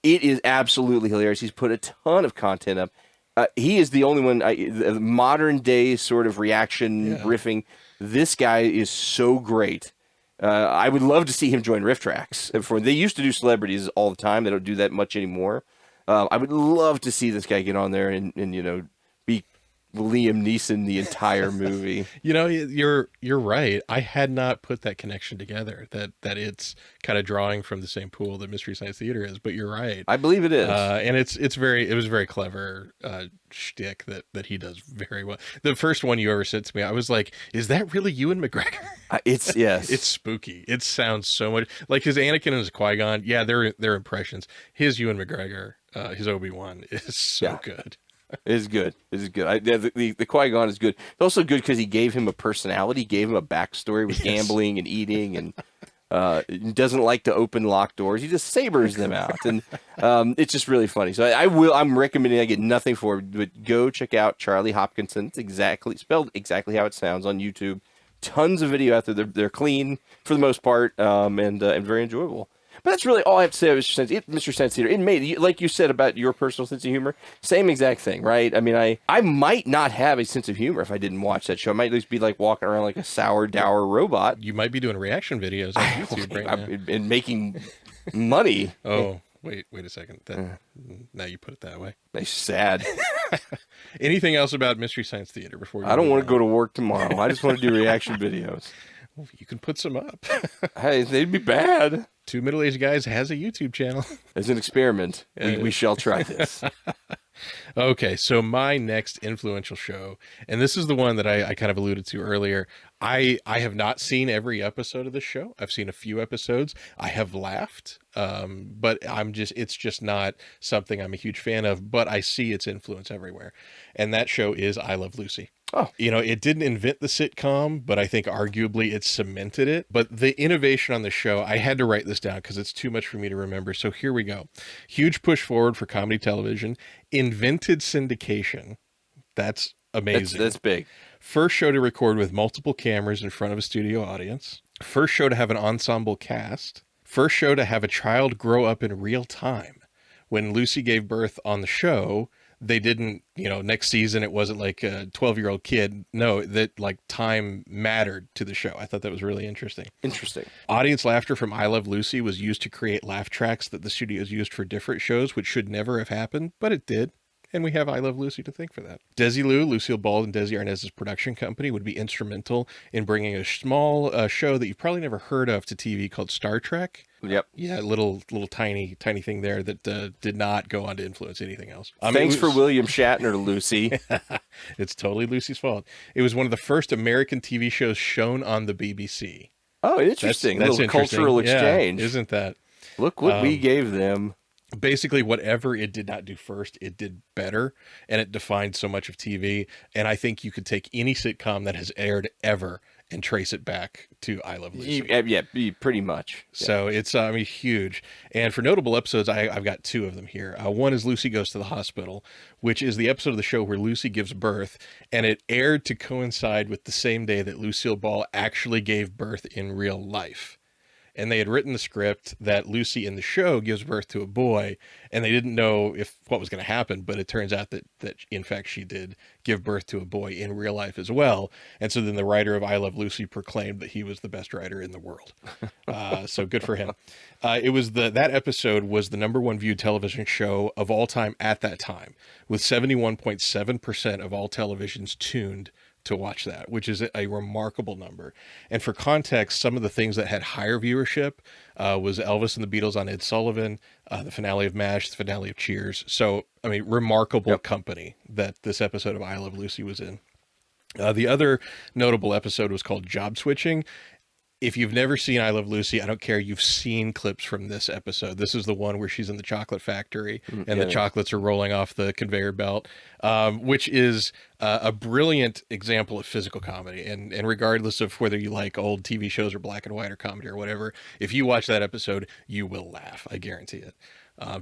it is absolutely hilarious. He's put a ton of content up. He is the only one, the modern day sort of reaction riffing. This guy is so great I would love to see him join Riff Tracks. They used to do celebrities all the time. They don't do that much anymore. I would love to see this guy get on there and be Liam Neeson the entire movie. You're right. I had not put that connection together, that it's kind of drawing from the same pool that Mystery Science Theater is, but you're right. I believe it is. And it was very clever shtick that he does very well. The first one you ever sent to me, I was like, is that really Ewan McGregor? Yes. It's spooky. It sounds so much like his Anakin and his Qui-Gon. Yeah, they're impressions. His Ewan McGregor, his Obi-Wan is so good. It's good. The Qui-Gon is good. It's also good because he gave him a personality, gave him a backstory with gambling and eating, and doesn't like to open locked doors. He just sabers them out, and it's just really funny. So I'm recommending. I get nothing for it, but go check out Charlie Hopkinson. It's spelled exactly how it sounds on YouTube. Tons of video out there. They're clean for the most part, and very enjoyable. But that's really all I have to say about Mr. Science Theater. It made, like you said about your personal sense of humor, same exact thing, right? I mean, I might not have a sense of humor if I didn't watch that show. I might at least be like walking around like a sour, dour robot. You might be doing reaction videos on YouTube right now. And making money. Oh, wait a second. Now you put it that way. It's sad. Anything else about Mystery Science Theater before I don't want to go to work tomorrow. I just want to do reaction videos. Well, you can put some up. Hey, they'd be bad. Two Middle-Aged Guys has a YouTube channel. As an experiment, we shall try this. Okay, so my next influential show, and this is the one that I kind of alluded to earlier. I have not seen every episode of this show. I've seen a few episodes. I have laughed, but it's just not something I'm a huge fan of, but I see its influence everywhere. And that show is I Love Lucy. Oh, it didn't invent the sitcom, but I think arguably it cemented it. But the innovation on the show, I had to write this down because it's too much for me to remember. So here we go. Huge push forward for comedy television. Invented syndication. That's amazing. That's big. First show to record with multiple cameras in front of a studio audience. First show to have an ensemble cast. First show to have a child grow up in real time. When Lucy gave birth on the show, they didn't, next season it wasn't like a 12-year-old kid. No, that like time mattered to the show. I thought that was really interesting. Audience laughter from I Love Lucy was used to create laugh tracks that the studios used for different shows, which should never have happened, but it did. And we have I Love Lucy to thank for that. Desilu, Lucille Ball and Desi Arnaz's production company, would be instrumental in bringing a small show that you've probably never heard of to TV called Star Trek. Yep. Yeah, little tiny thing there that did not go on to influence anything else. Thanks for William Shatner, Lucy. It's totally Lucy's fault. It was one of the first American TV shows shown on the BBC. Oh, interesting. That's a little cultural exchange. Yeah, isn't that? Look what we gave them. Basically, whatever it did not do first, it did better, and it defined so much of TV. And I think you could take any sitcom that has aired ever and trace it back to I Love Lucy. Yeah, pretty much. So it's huge. And for notable episodes, I've got two of them here. One is Lucy Goes to the Hospital, which is the episode of the show where Lucy gives birth, and it aired to coincide with the same day that Lucille Ball actually gave birth in real life. And they had written the script that Lucy in the show gives birth to a boy, and they didn't know what was going to happen, but it turns out that in fact she did give birth to a boy in real life as well. And so then the writer of I Love Lucy proclaimed that he was the best writer in the world. So good for him. That episode was the #1 viewed television show of all time at that time, with 71.7% of all televisions tuned to watch that, which is a remarkable number. And for context, some of the things that had higher viewership was Elvis and the Beatles on Ed Sullivan, the finale of MASH, the finale of Cheers. So, remarkable company that this episode of I Love Lucy was in. The other notable episode was called Job Switching. If you've never seen I Love Lucy, I don't care. You've seen clips from this episode. This is the one where she's in the chocolate factory and the chocolates are rolling off the conveyor belt, which is a brilliant example of physical comedy. And regardless of whether you like old TV shows or black and white or comedy or whatever, if you watch that episode, you will laugh. I guarantee it. I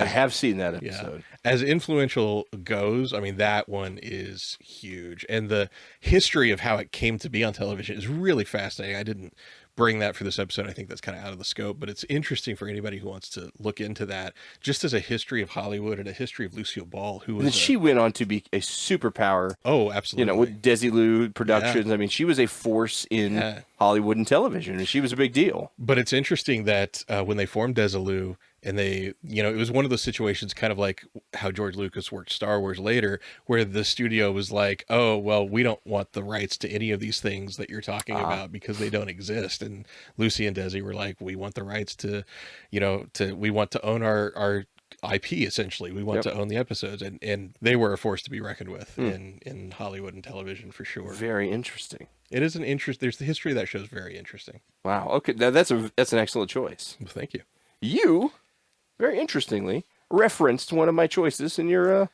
have seen that episode. Yeah, as influential goes, that one is huge. And the history of how it came to be on television is really fascinating. I didn't bring that for this episode. I think that's kind of out of the scope, but it's interesting for anybody who wants to look into that, just as a history of Hollywood and a history of Lucille Ball, who was. And she went on to be a superpower. Oh, absolutely. With Desilu Productions. Yeah. I mean, she was a force in Hollywood and television, and she was a big deal. But it's interesting that when they formed Desilu, and they, it was one of those situations kind of like how George Lucas worked Star Wars later, where the studio was like, oh, well, we don't want the rights to any of these things that you're talking about because they don't exist. And Lucy and Desi were like, we want the rights to, we want to own our IP, essentially. We want to own the episodes. And they were a force to be reckoned with in Hollywood and television for sure. Very interesting. It is there's the history of that show is very interesting. Wow. Okay. That's an excellent choice. Well, thank you. You, very interestingly, referenced one of my choices in your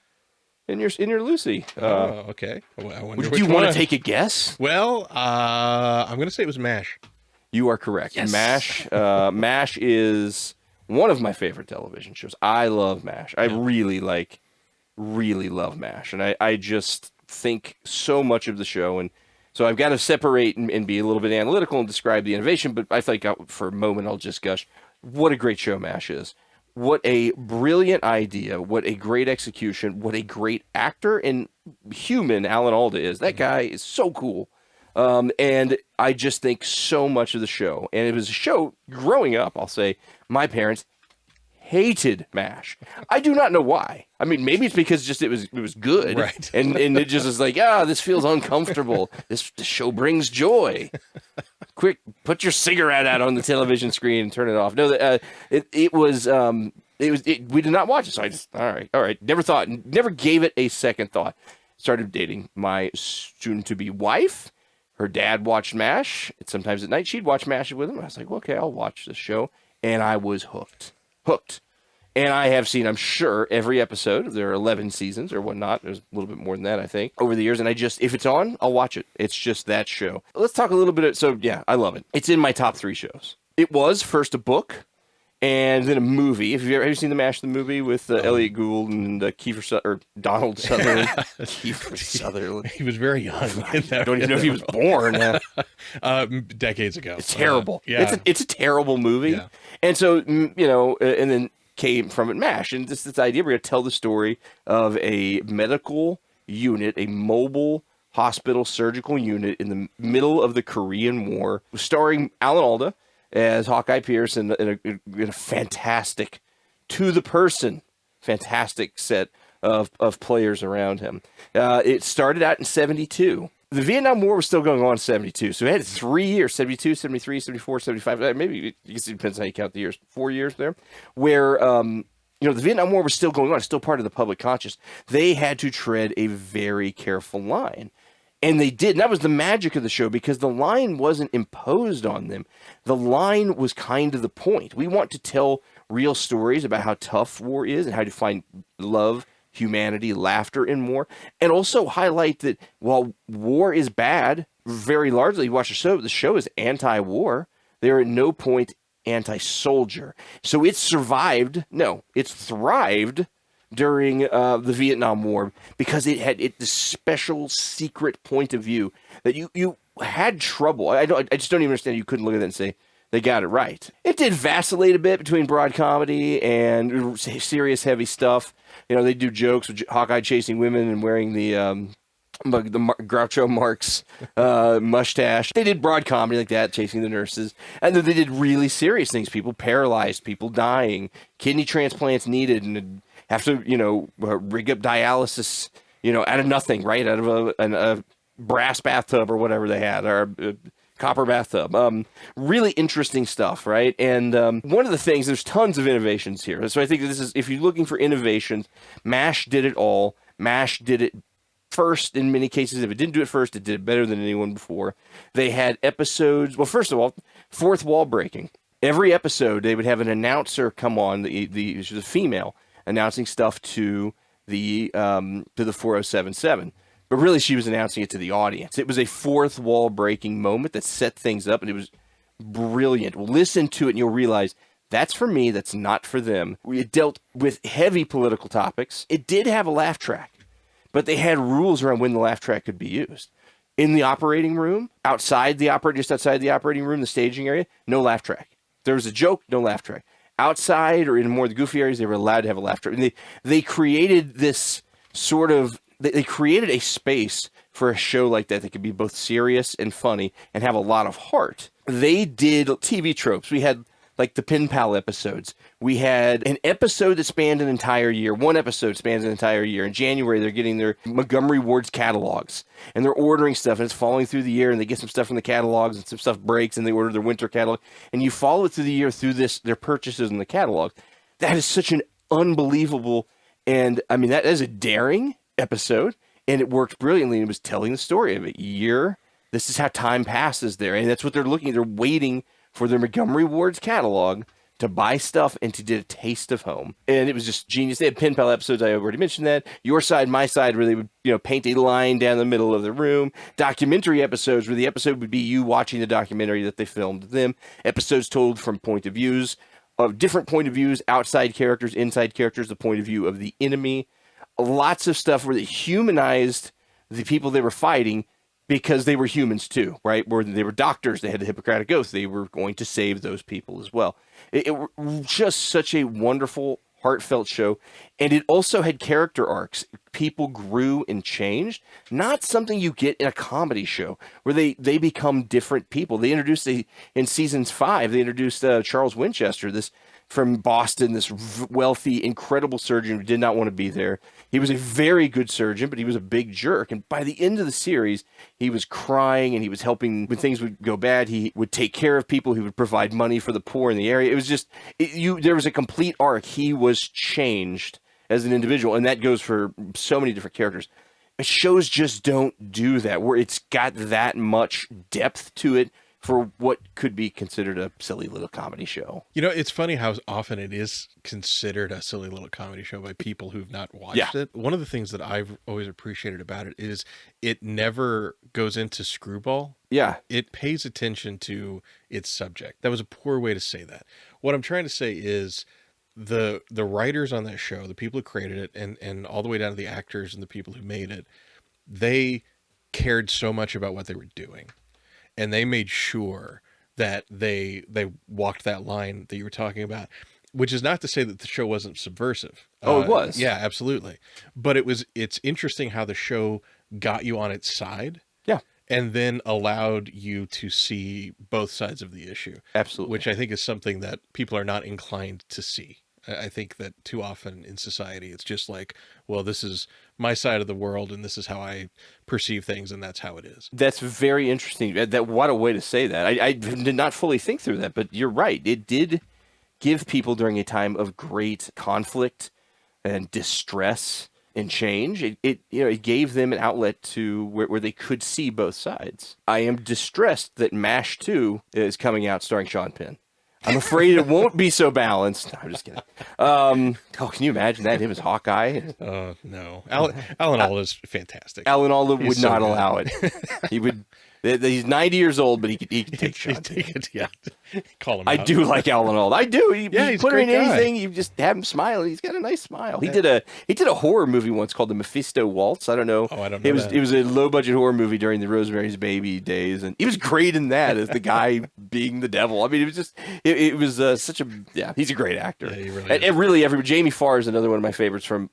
Lucy. Okay. Well, do you want to take a guess? Well, I'm going to say it was MASH. You are correct. Yes. MASH. MASH is one of my favorite television shows. I love MASH. I really love MASH, and I just think so much of the show. And so I've got to separate and be a little bit analytical and describe the innovation. But I think for a moment I'll just gush. What a great show MASH is. What a brilliant idea. What a great execution. What a great actor and human Alan Alda is. That guy is so cool. And I just think so much of the show. And it was a show, growing up, I'll say, my parents hated MASH. I do not know why. I mean, maybe it's because just it was good. Right. And it just is like, this feels uncomfortable. This show brings joy. Quick, put your cigarette out on the television screen and turn it off. No, we did not watch it. So I just, all right. Never gave it a second thought. Started dating my soon-to-be wife. Her dad watched MASH. Sometimes at night she'd watch MASH with him. I was like, well, okay, I'll watch this show. And I was hooked. And I have seen, I'm sure, every episode. There are 11 seasons or whatnot. There's a little bit more than that, I think, over the years. And if it's on, I'll watch it. It's just that show. Let's talk a little bit. So, yeah, I love it. It's in my top 3 shows. It was first a book and then a movie. Have you seen the MASH, the movie with Elliot Gould and Donald Sutherland? Kiefer Sutherland. He was very young. I don't even know if he was born. Decades ago. It's terrible. Yeah. It's a terrible movie. Yeah. And so, and then came from it MASH. And this idea, we're going to tell the story of a medical unit, a mobile hospital surgical unit in the middle of the Korean War, starring Alan Alda as Hawkeye Pierce in a fantastic, fantastic set of players around him. It started out in 1972. The Vietnam War was still going on in 1972, so it had 3 years, 72, 73, 74, 75, maybe, I guess it depends on how you count the years, 4 years there, where, the Vietnam War was still going on, still part of the public conscious. They had to tread a very careful line. And they did. And that was the magic of the show, because the line wasn't imposed on them. The line was kind of the point. We want to tell real stories about how tough war is and how to find love, humanity, laughter in war, and also highlight that while war is bad, very largely, you watch the show is anti-war. They're at no point anti-soldier. So it thrived during the Vietnam War because it had this special secret point of view that you had trouble. I just don't even understand. You couldn't look at it and say they got it right. It did vacillate a bit between broad comedy and serious, heavy stuff. They do jokes with Hawkeye chasing women and wearing the Groucho Marx mustache. They did broad comedy like that, chasing the nurses. And then they did really serious things. People paralyzed, people dying, kidney transplants needed, and have to, rig up dialysis, out of nothing, right? Out of a brass bathtub or whatever they had, or a copper bathtub. Really interesting stuff, right? And one of the things, there's tons of innovations here. So I think this is, if you're looking for innovations, MASH did it all. MASH did it first in many cases. If it didn't do it first, it did it better than anyone before. They had episodes, well, first of all, fourth wall breaking. Every episode, they would have an announcer come on, the female, announcing stuff to the 4077. But really, she was announcing it to the audience. It was a fourth wall breaking moment that set things up, and it was brilliant. Well, listen to it, and you'll realize that's for me, that's not for them. It dealt with heavy political topics. It did have a laugh track, but they had rules around when the laugh track could be used. In the operating room, just outside the operating room, the staging area, no laugh track. There was a joke, no laugh track. Outside or in more of the goofy areas, they were allowed to have a laugh track. And they created this sort of, they created a space for a show like that could be both serious and funny and have a lot of heart. They did TV tropes. We had like the Pen Pal episodes. We had an episode that spanned an entire year. One episode spans an entire year. In January, they're getting their Montgomery Ward's catalogs, and they're ordering stuff, and it's falling through the year, and they get some stuff from the catalogs, and some stuff breaks, and they order their winter catalog, and you follow it through the year through their purchases in the catalog. That is such an unbelievable, and I mean, that is a daring episode, and it worked brilliantly. It was telling the story of a year. This is how time passes there, and that's what they're looking. They're waiting for their Montgomery Ward's catalog to buy stuff and to get a taste of home. And it was just genius. They had Pen Pal episodes. I already mentioned that. Your Side, My Side, where they would, paint a line down the middle of the room. Documentary episodes where the episode would be you watching the documentary that they filmed them. Episodes told from different point of views, outside characters, inside characters, the point of view of the enemy. Lots of stuff where they humanized the people they were fighting, because they were humans too, right? Where they were doctors, they had the Hippocratic Oath, they were going to save those people as well. It was just such a wonderful, heartfelt show, and it also had character arcs. People grew and changed. Not something you get in a comedy show where they become different people. They introduced in seasons 5, they introduced Charles Winchester, this from Boston, this wealthy, incredible surgeon who did not want to be there. He was a very good surgeon, but he was a big jerk. And by the end of the series, he was crying and he was helping when things would go bad. He would take care of people. He would provide money for the poor in the area. It was just, there was a complete arc. He was changed as an individual. And that goes for so many different characters. Shows just don't do that, where it's got that much depth to it for what could be considered a silly little comedy show. It's funny how often it is considered a silly little comedy show by people who've not watched it. One of the things that I've always appreciated about it is it never goes into screwball. Yeah. It pays attention to its subject. That was a poor way to say that. What I'm trying to say is the writers on that show, the people who created it, and all the way down to the actors and the people who made it, they cared so much about what they were doing. And they made sure that they walked that line that you were talking about, which is not to say that the show wasn't subversive. Oh, it was. Yeah, absolutely. But it's interesting how the show got you on its side. Yeah. And then allowed you to see both sides of the issue. Absolutely. Which I think is something that people are not inclined to see. I think that too often in society, it's just like, well, this is my side of the world and this is how I perceive things and that's how it is. That's very interesting. What a way to say that. I did not fully think through that, but you're right. It did give people during a time of great conflict and distress and change. It gave them an outlet to where they could see both sides. I am distressed that MASH 2 is coming out starring Sean Penn. I'm afraid it won't be so balanced. No, I'm just kidding. Can you imagine that? Him as Hawkeye? No. Alan Alda is fantastic. Alan Alda would so not good. allow it. He would. He's 90 years old, but he could take shots. Yeah. Call him I out. do like Alan Alda. I do. He's put a him great in guy. anything. You just have him smile. He's got a nice smile. He did a horror movie once called The Mephisto Waltz. I don't know. Oh, I don't know. It was a low budget horror movie during the Rosemary's Baby days, and he was great in that as the guy being the devil. I mean, it was just it was such a He's a great actor. Yeah, he really is. and really, Jamie Farr is another one of my favorites from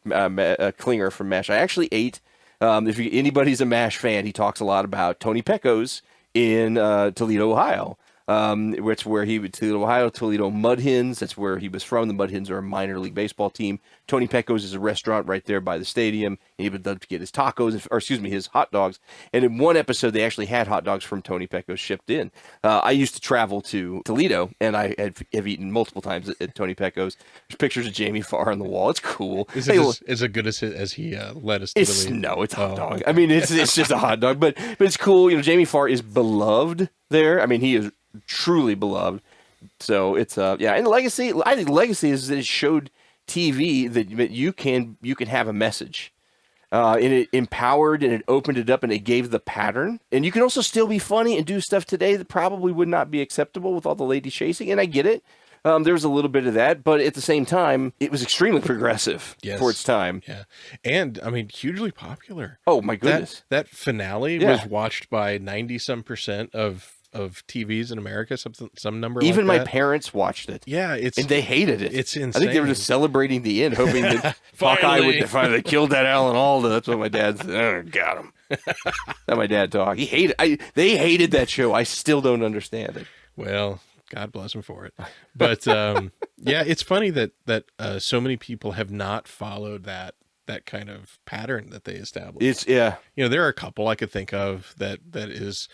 Klinger from MASH. I actually ate. If anybody's a MASH fan, he talks a lot about Tony Pecos in Toledo, Ohio. It's where Toledo, Ohio, Toledo Mud Hens. That's where he was from. The Mud Hens are a minor league baseball team. Tony Pecos is a restaurant right there by the stadium. He would love to get his tacos, his hot dogs. And in one episode, they actually had hot dogs from Tony Pecos shipped in. I used to travel to Toledo, and I have eaten multiple times at Tony Pecos. There's pictures of Jamie Farr on the wall. It's cool. Is it as good as he led us to believe? No, it's a hot dog. I mean, it's just a hot dog, but it's cool. Jamie Farr is beloved there. I mean, he is truly beloved. So it's and the legacy. I think the legacy is that it showed TV that you can have a message, and it empowered and it opened it up and it gave the pattern. And you can also still be funny and do stuff today that probably would not be acceptable with all the lady chasing. And I get it. There was a little bit of that, but at the same time, it was extremely progressive for its time. Yeah. And, I mean, hugely popular. Oh, my goodness. That finale was watched by 90-some% of TVs in America, some number Even like my that. parents watched it. Yeah, and they hated it. It's insane. I think they were just celebrating the end, hoping that Hawkeye would finally killed that Alan Alda. That's what my dad said. Oh, got him. That's my dad talk. He hated. They hated that show. I still don't understand it. Well, God bless him for it. But yeah, it's funny that so many people have not followed that kind of pattern that they established. You know, there are a couple I could think of that is.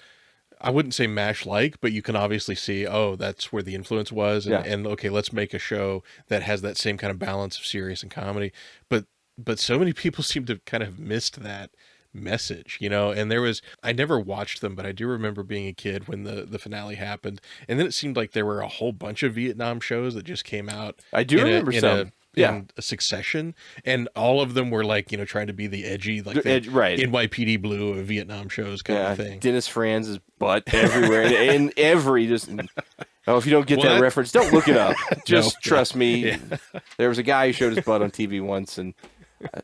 I wouldn't say MASH-like, but you can obviously see, oh, that's where the influence was, and okay, let's make a show that has that same kind of balance of serious and comedy. But so many people seem to kind of missed that message, you know. And I never watched them, but I do remember being a kid when the finale happened, and then it seemed like there were a whole bunch of Vietnam shows that just came out. I do remember some. In a succession, and all of them were like, you know, trying to be the edgy, like the NYPD Blue of Vietnam shows kind of thing. Dennis Franz's butt everywhere, and every just. Oh, if you don't get that reference, don't look it up. Just trust me. Yeah. There was a guy who showed his butt on TV once, and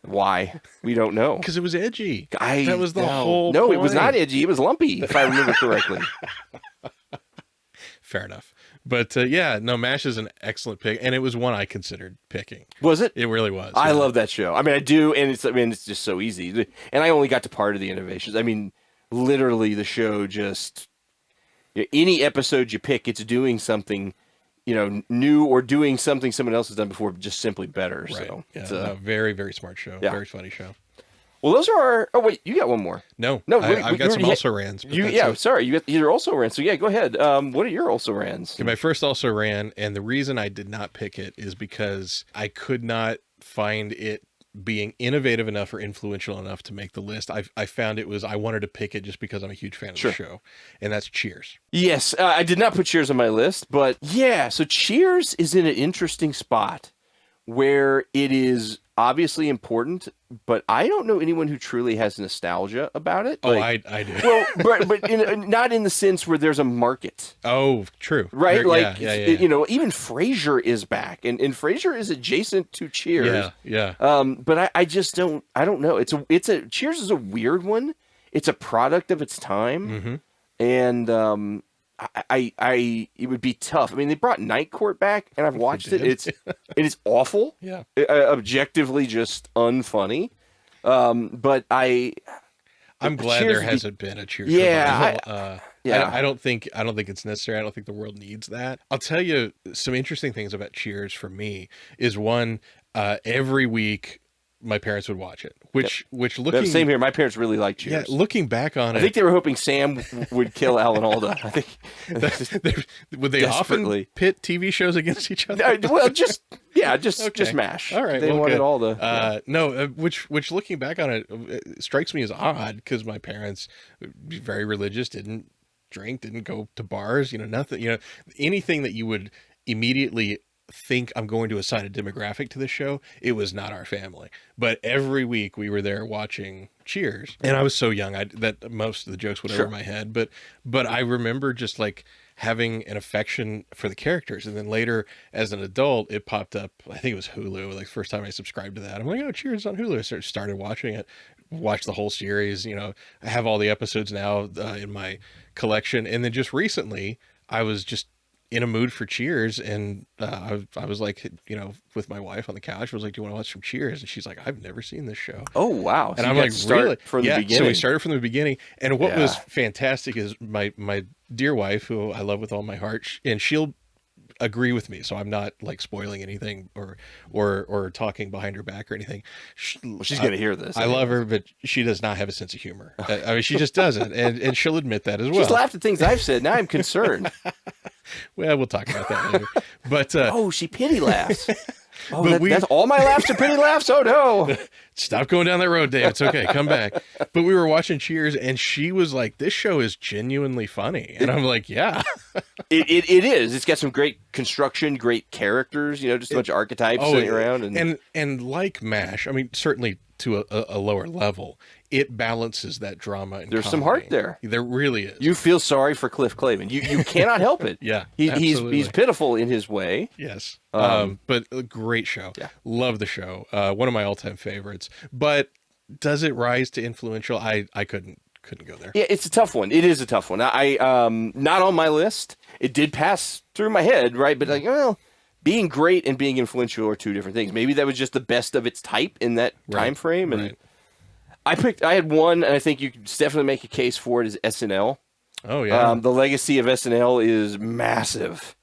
why we don't know. Because it was edgy. That was the whole. No, point. It was not edgy. It was lumpy, if I remember correctly. Fair enough. But yeah, no, MASH is an excellent pick, and it was one I considered picking. Was it? It really was. I love that show. I mean, I do, and it's just so easy. And I only got to part of the innovations. I mean, literally, the show just any episode you pick, it's doing something, you know, new or doing something someone else has done before, just simply better. Right. So yeah, it's a very, very smart show. Yeah. Very funny show. Well, those are our... Oh, wait, you got one more. No, I've got some also-rans. Sorry, you got your also-rans. So, yeah, go ahead. What are your also-rans? Okay, my first also-ran, and the reason I did not pick it is because I could not find it being innovative enough or influential enough to make the list. I found I wanted to pick it just because I'm a huge fan of the show, and that's Cheers. Yes, I did not put Cheers on my list, but yeah, so Cheers is in an interesting spot where it is obviously important, but I don't know anyone who truly has nostalgia about it. Oh, I do. Well, but not in the sense where there's a market. Oh, true. Right? Like, you know, even Frasier is back, and Frasier is adjacent to Cheers. Yeah. But I just don't know. Cheers is a weird one. It's a product of its time, and it would be tough. I mean, they brought Night Court back, and I've watched it. It is awful. Yeah, objectively just unfunny. But I'm glad there hasn't been a Cheers. Yeah, I don't think it's necessary. I don't think the world needs that. I'll tell you some interesting things about Cheers for me is one, every week my parents would watch it, which looking... Same here. My parents really liked Cheers. Yeah, looking back on it... I think they were hoping Sam would kill Alan Alda. I think... Would they often pit TV shows against each other? Well, just MASH. All right. They wanted all the... Which looking back on it strikes me as odd, because my parents, very religious, didn't drink, didn't go to bars, you know, nothing, you know, anything that you would immediately think I'm going to assign a demographic to this show, it was not our family. But every week we were there watching Cheers, and I was so young that most of the jokes went over my head, but I remember just like having an affection for the characters. And then later as an adult, it popped up, I think it was Hulu, like first time I subscribed to that, I'm like, oh, Cheers is on Hulu. I started watching it, watched the whole series, you know, I have all the episodes now in my collection. And then just recently I was just in a mood for Cheers, and I was like, you know, with my wife on the couch, I was like, do you want to watch some Cheers? And she's like, I've never seen this show. Oh, wow. And I'm like, really? From the beginning. So we started from the beginning. And what was fantastic is my dear wife, who I love with all my heart, and she'll agree with me, so I'm not like spoiling anything or talking behind her back or anything. She's gonna hear this. I love her, but she does not have a sense of humor. I mean, she just doesn't, and she'll admit that as well. She's laughed at things I've said. Now I'm concerned. Well, we'll talk about that later. But she pity laughs. Oh, that's all my laughs are pity laughs? Oh, no. Stop going down that road, Dave. It's okay. Come back. But we were watching Cheers, and she was like, this show is genuinely funny. And I'm like, yeah. It is. It's got some great construction, great characters, you know, just a bunch of archetypes sitting around. And like MASH, I mean, certainly to a lower level, it balances that drama and There's some comedy. heart there. There really is. You feel sorry for Cliff Clavin. You cannot help it. Yeah, he's absolutely. pitiful in his way. Yes. But a great show. Yeah. Love the show. One of my all-time favorites. But does it rise to influential? I couldn't go there. Yeah, it's a tough one. It is a tough one. I not on my list. It did pass through my head, right? But like, well, being great and being influential are two different things. Maybe that was just the best of its type in that time frame. And Right. I had one, and I think you could definitely make a case for it, is SNL. Oh yeah. The legacy of SNL is massive.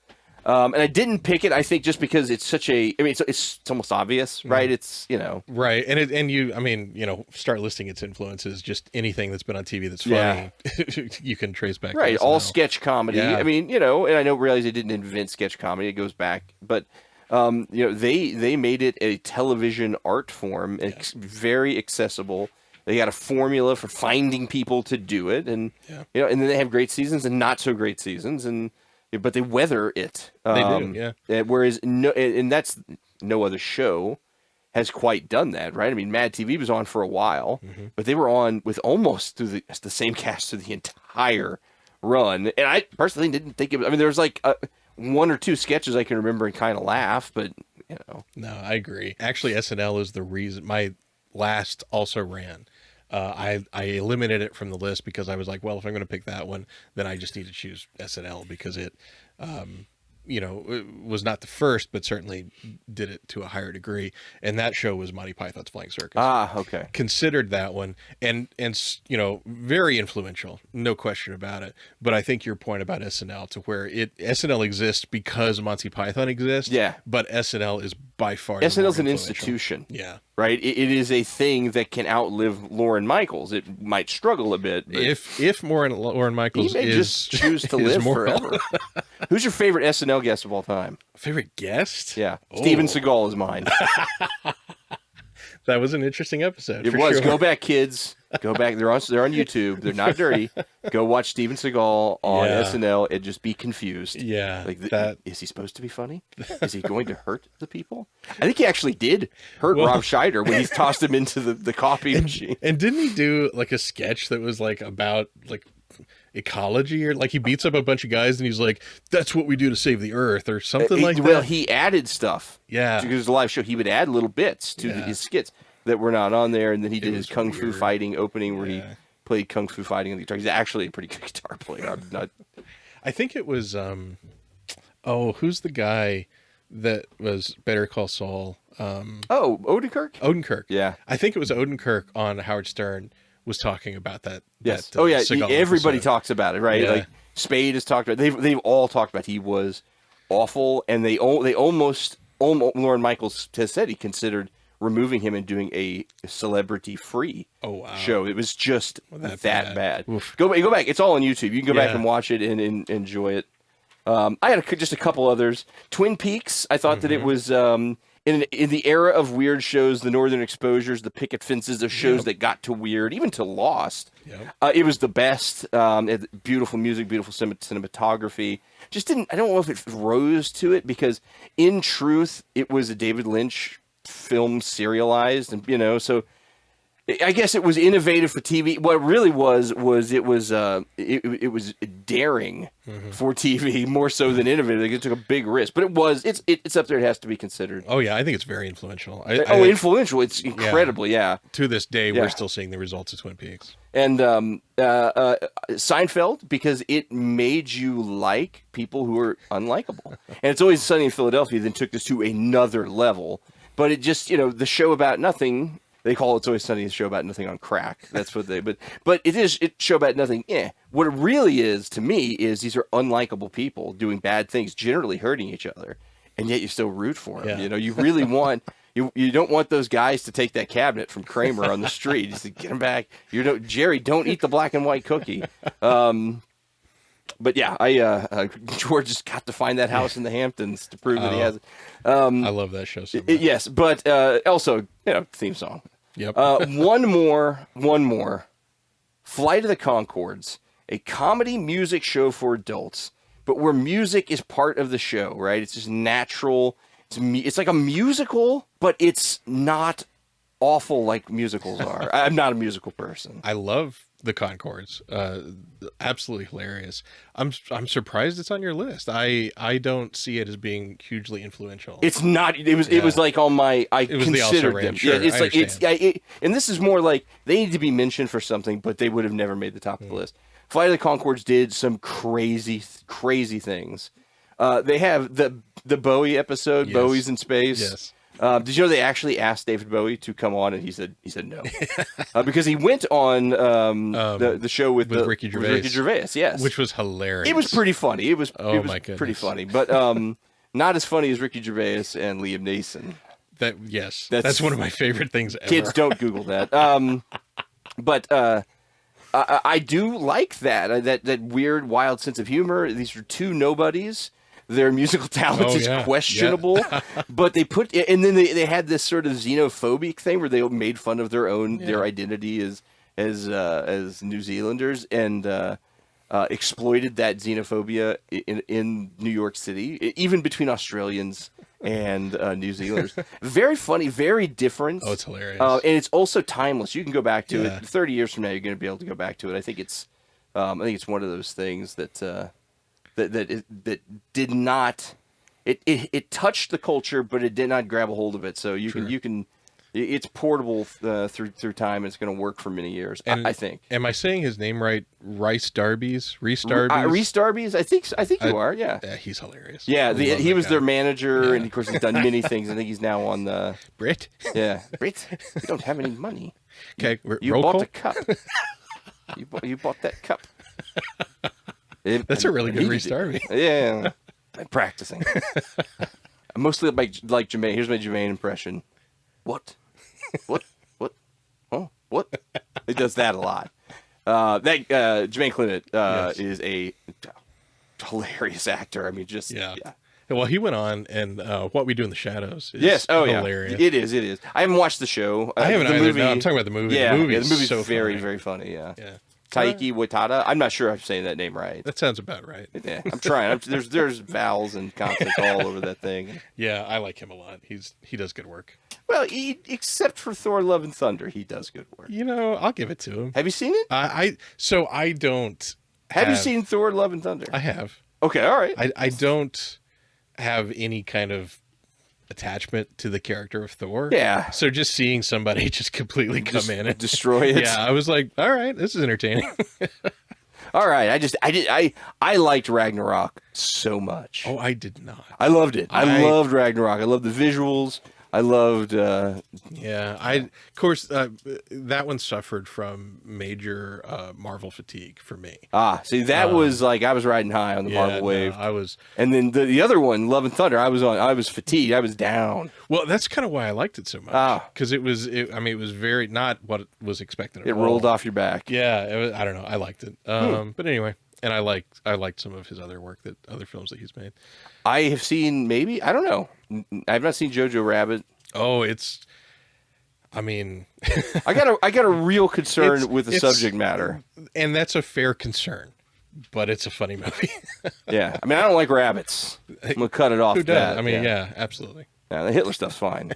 And I didn't pick it, I think, just because it's such a, I mean, it's almost obvious, right? It's, Right. And you, I mean, start listing its influences, just anything that's been on TV that's funny, you can trace back. Right. To All SNL. sketch comedy. Yeah. I mean, and I don't realize they didn't invent sketch comedy. It goes back, but, they made it a television art form, very accessible. They got a formula for finding people to do it. And, and then they have great seasons and not so great seasons. But they weather it. They do, yeah. Whereas that's no other show has quite done that, right? I mean, Mad TV was on for a while, but they were on with almost through the same cast through the entire run. And I personally didn't think it was, I mean, there was like one or two sketches I can remember and kind of laugh, but No, I agree. Actually, SNL is the reason my last also ran. I eliminated it from the list because I was like, well, if I'm going to pick that one, then I just need to choose SNL because it, it was not the first, but certainly did it to a higher degree. And that show was Monty Python's Flying Circus. Ah, okay. Considered that one, and very influential, no question about it. But I think your point about SNL, to where SNL exists because Monty Python exists. Yeah. But SNL is by far the SNL's more an influential. institution. Yeah. Right? It is a thing that can outlive Lorne Michaels. It might struggle a bit. But If Lorne Michaels he may is just choose to is live moral. forever. Who's your favorite SNL guest of all time? Favorite guest? Yeah. Oh. Steven Seagal is mine. That was an interesting episode. It for was. sure. Go back, kids. Go back. They're on YouTube. They're not dirty. Go watch Steven Seagal on Yeah. SNL and just be confused. Yeah, Like, that- is he supposed to be funny? Is he going to hurt the people? I think he actually did hurt Well- Rob Schneider when he tossed him into the copy machine. And didn't he do like a sketch that was like about like ecology, or like he beats up a bunch of guys and he's like, that's what we do to save the earth, or something like Well, that? he added stuff. Yeah. Because it was a live show. He would add little bits to Yeah. his skits that were not on there. And then he did his was Kung Fu weird. Fighting opening where he Yeah. played Kung Fu Fighting on the guitar. He's actually a pretty good guitar player. I'm not... I think it was who's the guy that was Better Call Saul? Oh, Odenkirk? Odenkirk. Yeah. I think it was Odenkirk on Howard Stern was talking about that. Yes. that, Oh yeah. Seagal Everybody episode. talks about it, right? Yeah. Like Spade has talked about. They've all talked about. He was awful, and they almost Lorne Michaels has said he considered removing him and doing a celebrity-free Oh, wow. show. It was just that that bad. bad. Oof. Go back. It's all on YouTube. You can go back Yeah. and watch it and enjoy it. I had just a couple others. Twin Peaks. I thought that it was in the era of weird shows, the Northern Exposures, the picket fences of shows that got to weird, even to Lost. Yep. It was the best. It had beautiful music, beautiful cinematography. I don't know if it rose to it because, in truth, it was a David Lynch film serialized, and so I guess it was innovative for TV. What it really was it was daring for TV more so than innovative. Like, it took a big risk, but it's up there. It has to be considered. Oh yeah, I think it's very influential. Influential! It's incredibly, yeah. To this day, Yeah. we're still seeing the results of Twin Peaks. And Seinfeld, because it made you like people who are unlikable. And It's Always Sunny in Philadelphia then took this to another level. But it just, the show about nothing, they call It's Always Sunny a show about nothing on crack. That's what but it show about nothing. What it really is to me is these are unlikable people doing bad things, generally hurting each other. And yet you still root for them. Yeah. You really want... You don't want those guys to take that cabinet from Kramer on the street. Just to get them back. Jerry, don't eat the black and white cookie. But yeah, George just got to find that house in the Hamptons to prove that he has it. I love that show so much. Yes, but also, theme song. Yep. One more. Flight of the Conchords, a comedy music show for adults, but where music is part of the show, right? It's just natural. It's like a musical, but it's not awful like musicals are. I'm not a musical person. I love the Conchords. Absolutely hilarious. I'm surprised it's on your list. I don't see it as being hugely influential. It's not. It was like on my. I was the also considered ran, them. sure, Yeah, it's I like understand. and this is more like they need to be mentioned for something, but they would have never made the top of the list. Flight of the Conchords did some crazy things. They have the Bowie episode, Yes. Bowie's in Space. Yes. Did you know they actually asked David Bowie to come on, and he said no, because he went on the show with Ricky Gervais. Ricky Gervais, yes, Which was hilarious. it was pretty funny. It was Oh, it was my pretty goodness. funny, but not as funny as Ricky Gervais and Liam Neeson. That's one of my favorite things ever. Kids, don't Google that. But I do like that weird, wild sense of humor. These are two nobodies. Their musical talent Oh, is yeah. questionable, but they put, and then they had this sort of xenophobic thing where they made fun of their identity as New Zealanders and exploited that xenophobia in New York City, even between Australians and New Zealanders. Very funny, very different. Oh, it's hilarious. And it's also timeless. You can go back to Yeah. it 30 years from now. You're going to be able to go back to it. I think it's one of those things that did not. It touched the culture, but it did not grab a hold of it. So you can. It's portable through time. And it's going to work for many years. And I think. Am I saying his name right? Reese Darby's. Reese Darby's. I think you are. Yeah. Yeah, he's hilarious. Yeah. I love He that was guy. their manager, and of course he's done many things. I think he's now on the. Brit. Yeah. Brit, we don't have any money. Okay, You roll bought call. a cup. You bought that cup. That's a really good Reese Darby. Yeah, I'm practicing. I mostly like Jermaine. Here's my Jermaine impression. What? Oh, what? He does that a lot. Jermaine Clement Yes. is a hilarious actor. I mean, just Yeah. Well, he went on, and What We Do in the Shadows is Yes. Oh, hilarious. yeah. It is. I haven't watched the show. I haven't the either. movie. No, I'm talking about the movie. Yeah, the movie the is movie's so very, funny. very funny. Yeah. Yeah. Taiki Watada. I'm not sure I'm saying that name right. That sounds about right. Yeah, I'm trying. There's vowels and consonants all over that thing. Yeah, I like him a lot. He does good work. Well, except for Thor: Love and Thunder, he does good work. You know, I'll give it to him. Have you seen it? I don't. Have you seen Thor: Love and Thunder? I have. Okay, all right. I don't have any kind of attachment to the character of Thor. Yeah. So just seeing somebody just completely come in and destroy it. Yeah, I was like, all right, this is entertaining. All right. I liked Ragnarok so much. Oh, I did not. I loved it. I loved Ragnarok. I loved the visuals. I loved. Yeah, of course, that one suffered from major Marvel fatigue for me. See, that was like I was riding high on the Marvel wave. I was. And then the other one, Love and Thunder, I was fatigued. I was down. Well, that's kind of why I liked it so much. Because it was very not what was expected at It all. rolled off your back. Yeah, it was, I don't know. I liked it. But anyway, and I liked some of his other work, other films that he's made. I have seen I don't know. I've not seen Jojo Rabbit. Oh, I mean, I got a real concern with the subject matter. And that's a fair concern, but it's a funny movie. Yeah. I mean, I don't like rabbits. I'm going to cut it off. Who does? That. I mean, yeah, absolutely. Yeah, the Hitler stuff's fine.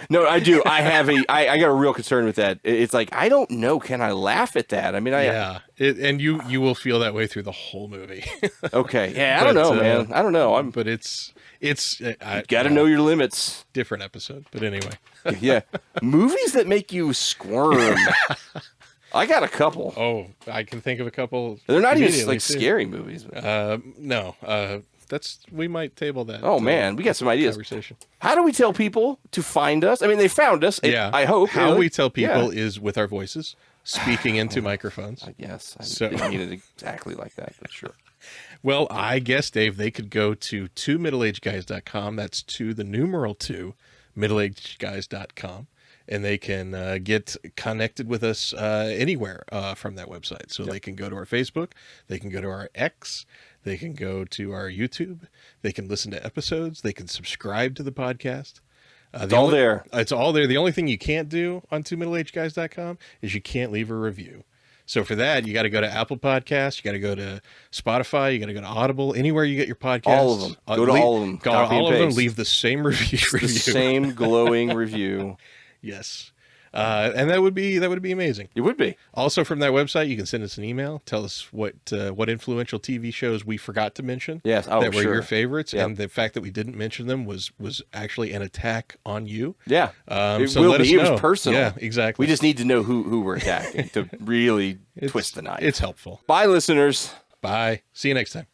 No, I do. I got a real concern with that. It's like, I don't know. Can I laugh at that? I mean, and you will feel that way through the whole movie. Okay. Yeah, I don't know, man. I don't know. But it's got to know your limits. Different episode, but anyway. Yeah. Movies that make you squirm. I got a couple. Oh, I can think of a couple. They're not even immediately, like too. scary movies. No. We might table that. Oh man, we got some ideas. Conversation. How do we tell people to find us? I mean, they found us. Yeah. I hope. How really. we tell people is with our voices, speaking into microphones. Yes. I So- didn't mean it exactly like that, but sure. Well, I guess, Dave, they could go to 2middleagedguys.com. That's 2, the numeral 2, middleagedguys.com. And they can get connected with us anywhere from that website. So they can go to our Facebook. They can go to our X. They can go to our YouTube. They can listen to episodes. They can subscribe to the podcast. It's all there. It's all there. The only thing you can't do on 2middleagedguys.com is you can't leave a review. So for that, you got to go to Apple Podcasts, you got to go to Spotify, you got to go to Audible, anywhere you get your podcasts. All of them. Go to all of them. Go to Copy and all of them. paste. Leave the same review. The same glowing review. Yes. And that would be amazing. It would be. Also, from that website, you can send us an email. Tell us what influential TV shows we forgot to mention. Yes, that were sure. your favorites, Yep. and the fact that we didn't mention them was actually an attack on you. Yeah, it so will let be. us It know. was personal. Yeah, exactly. We just need to know who we're attacking to really twist the knife. It's helpful. Bye, listeners. Bye. See you next time.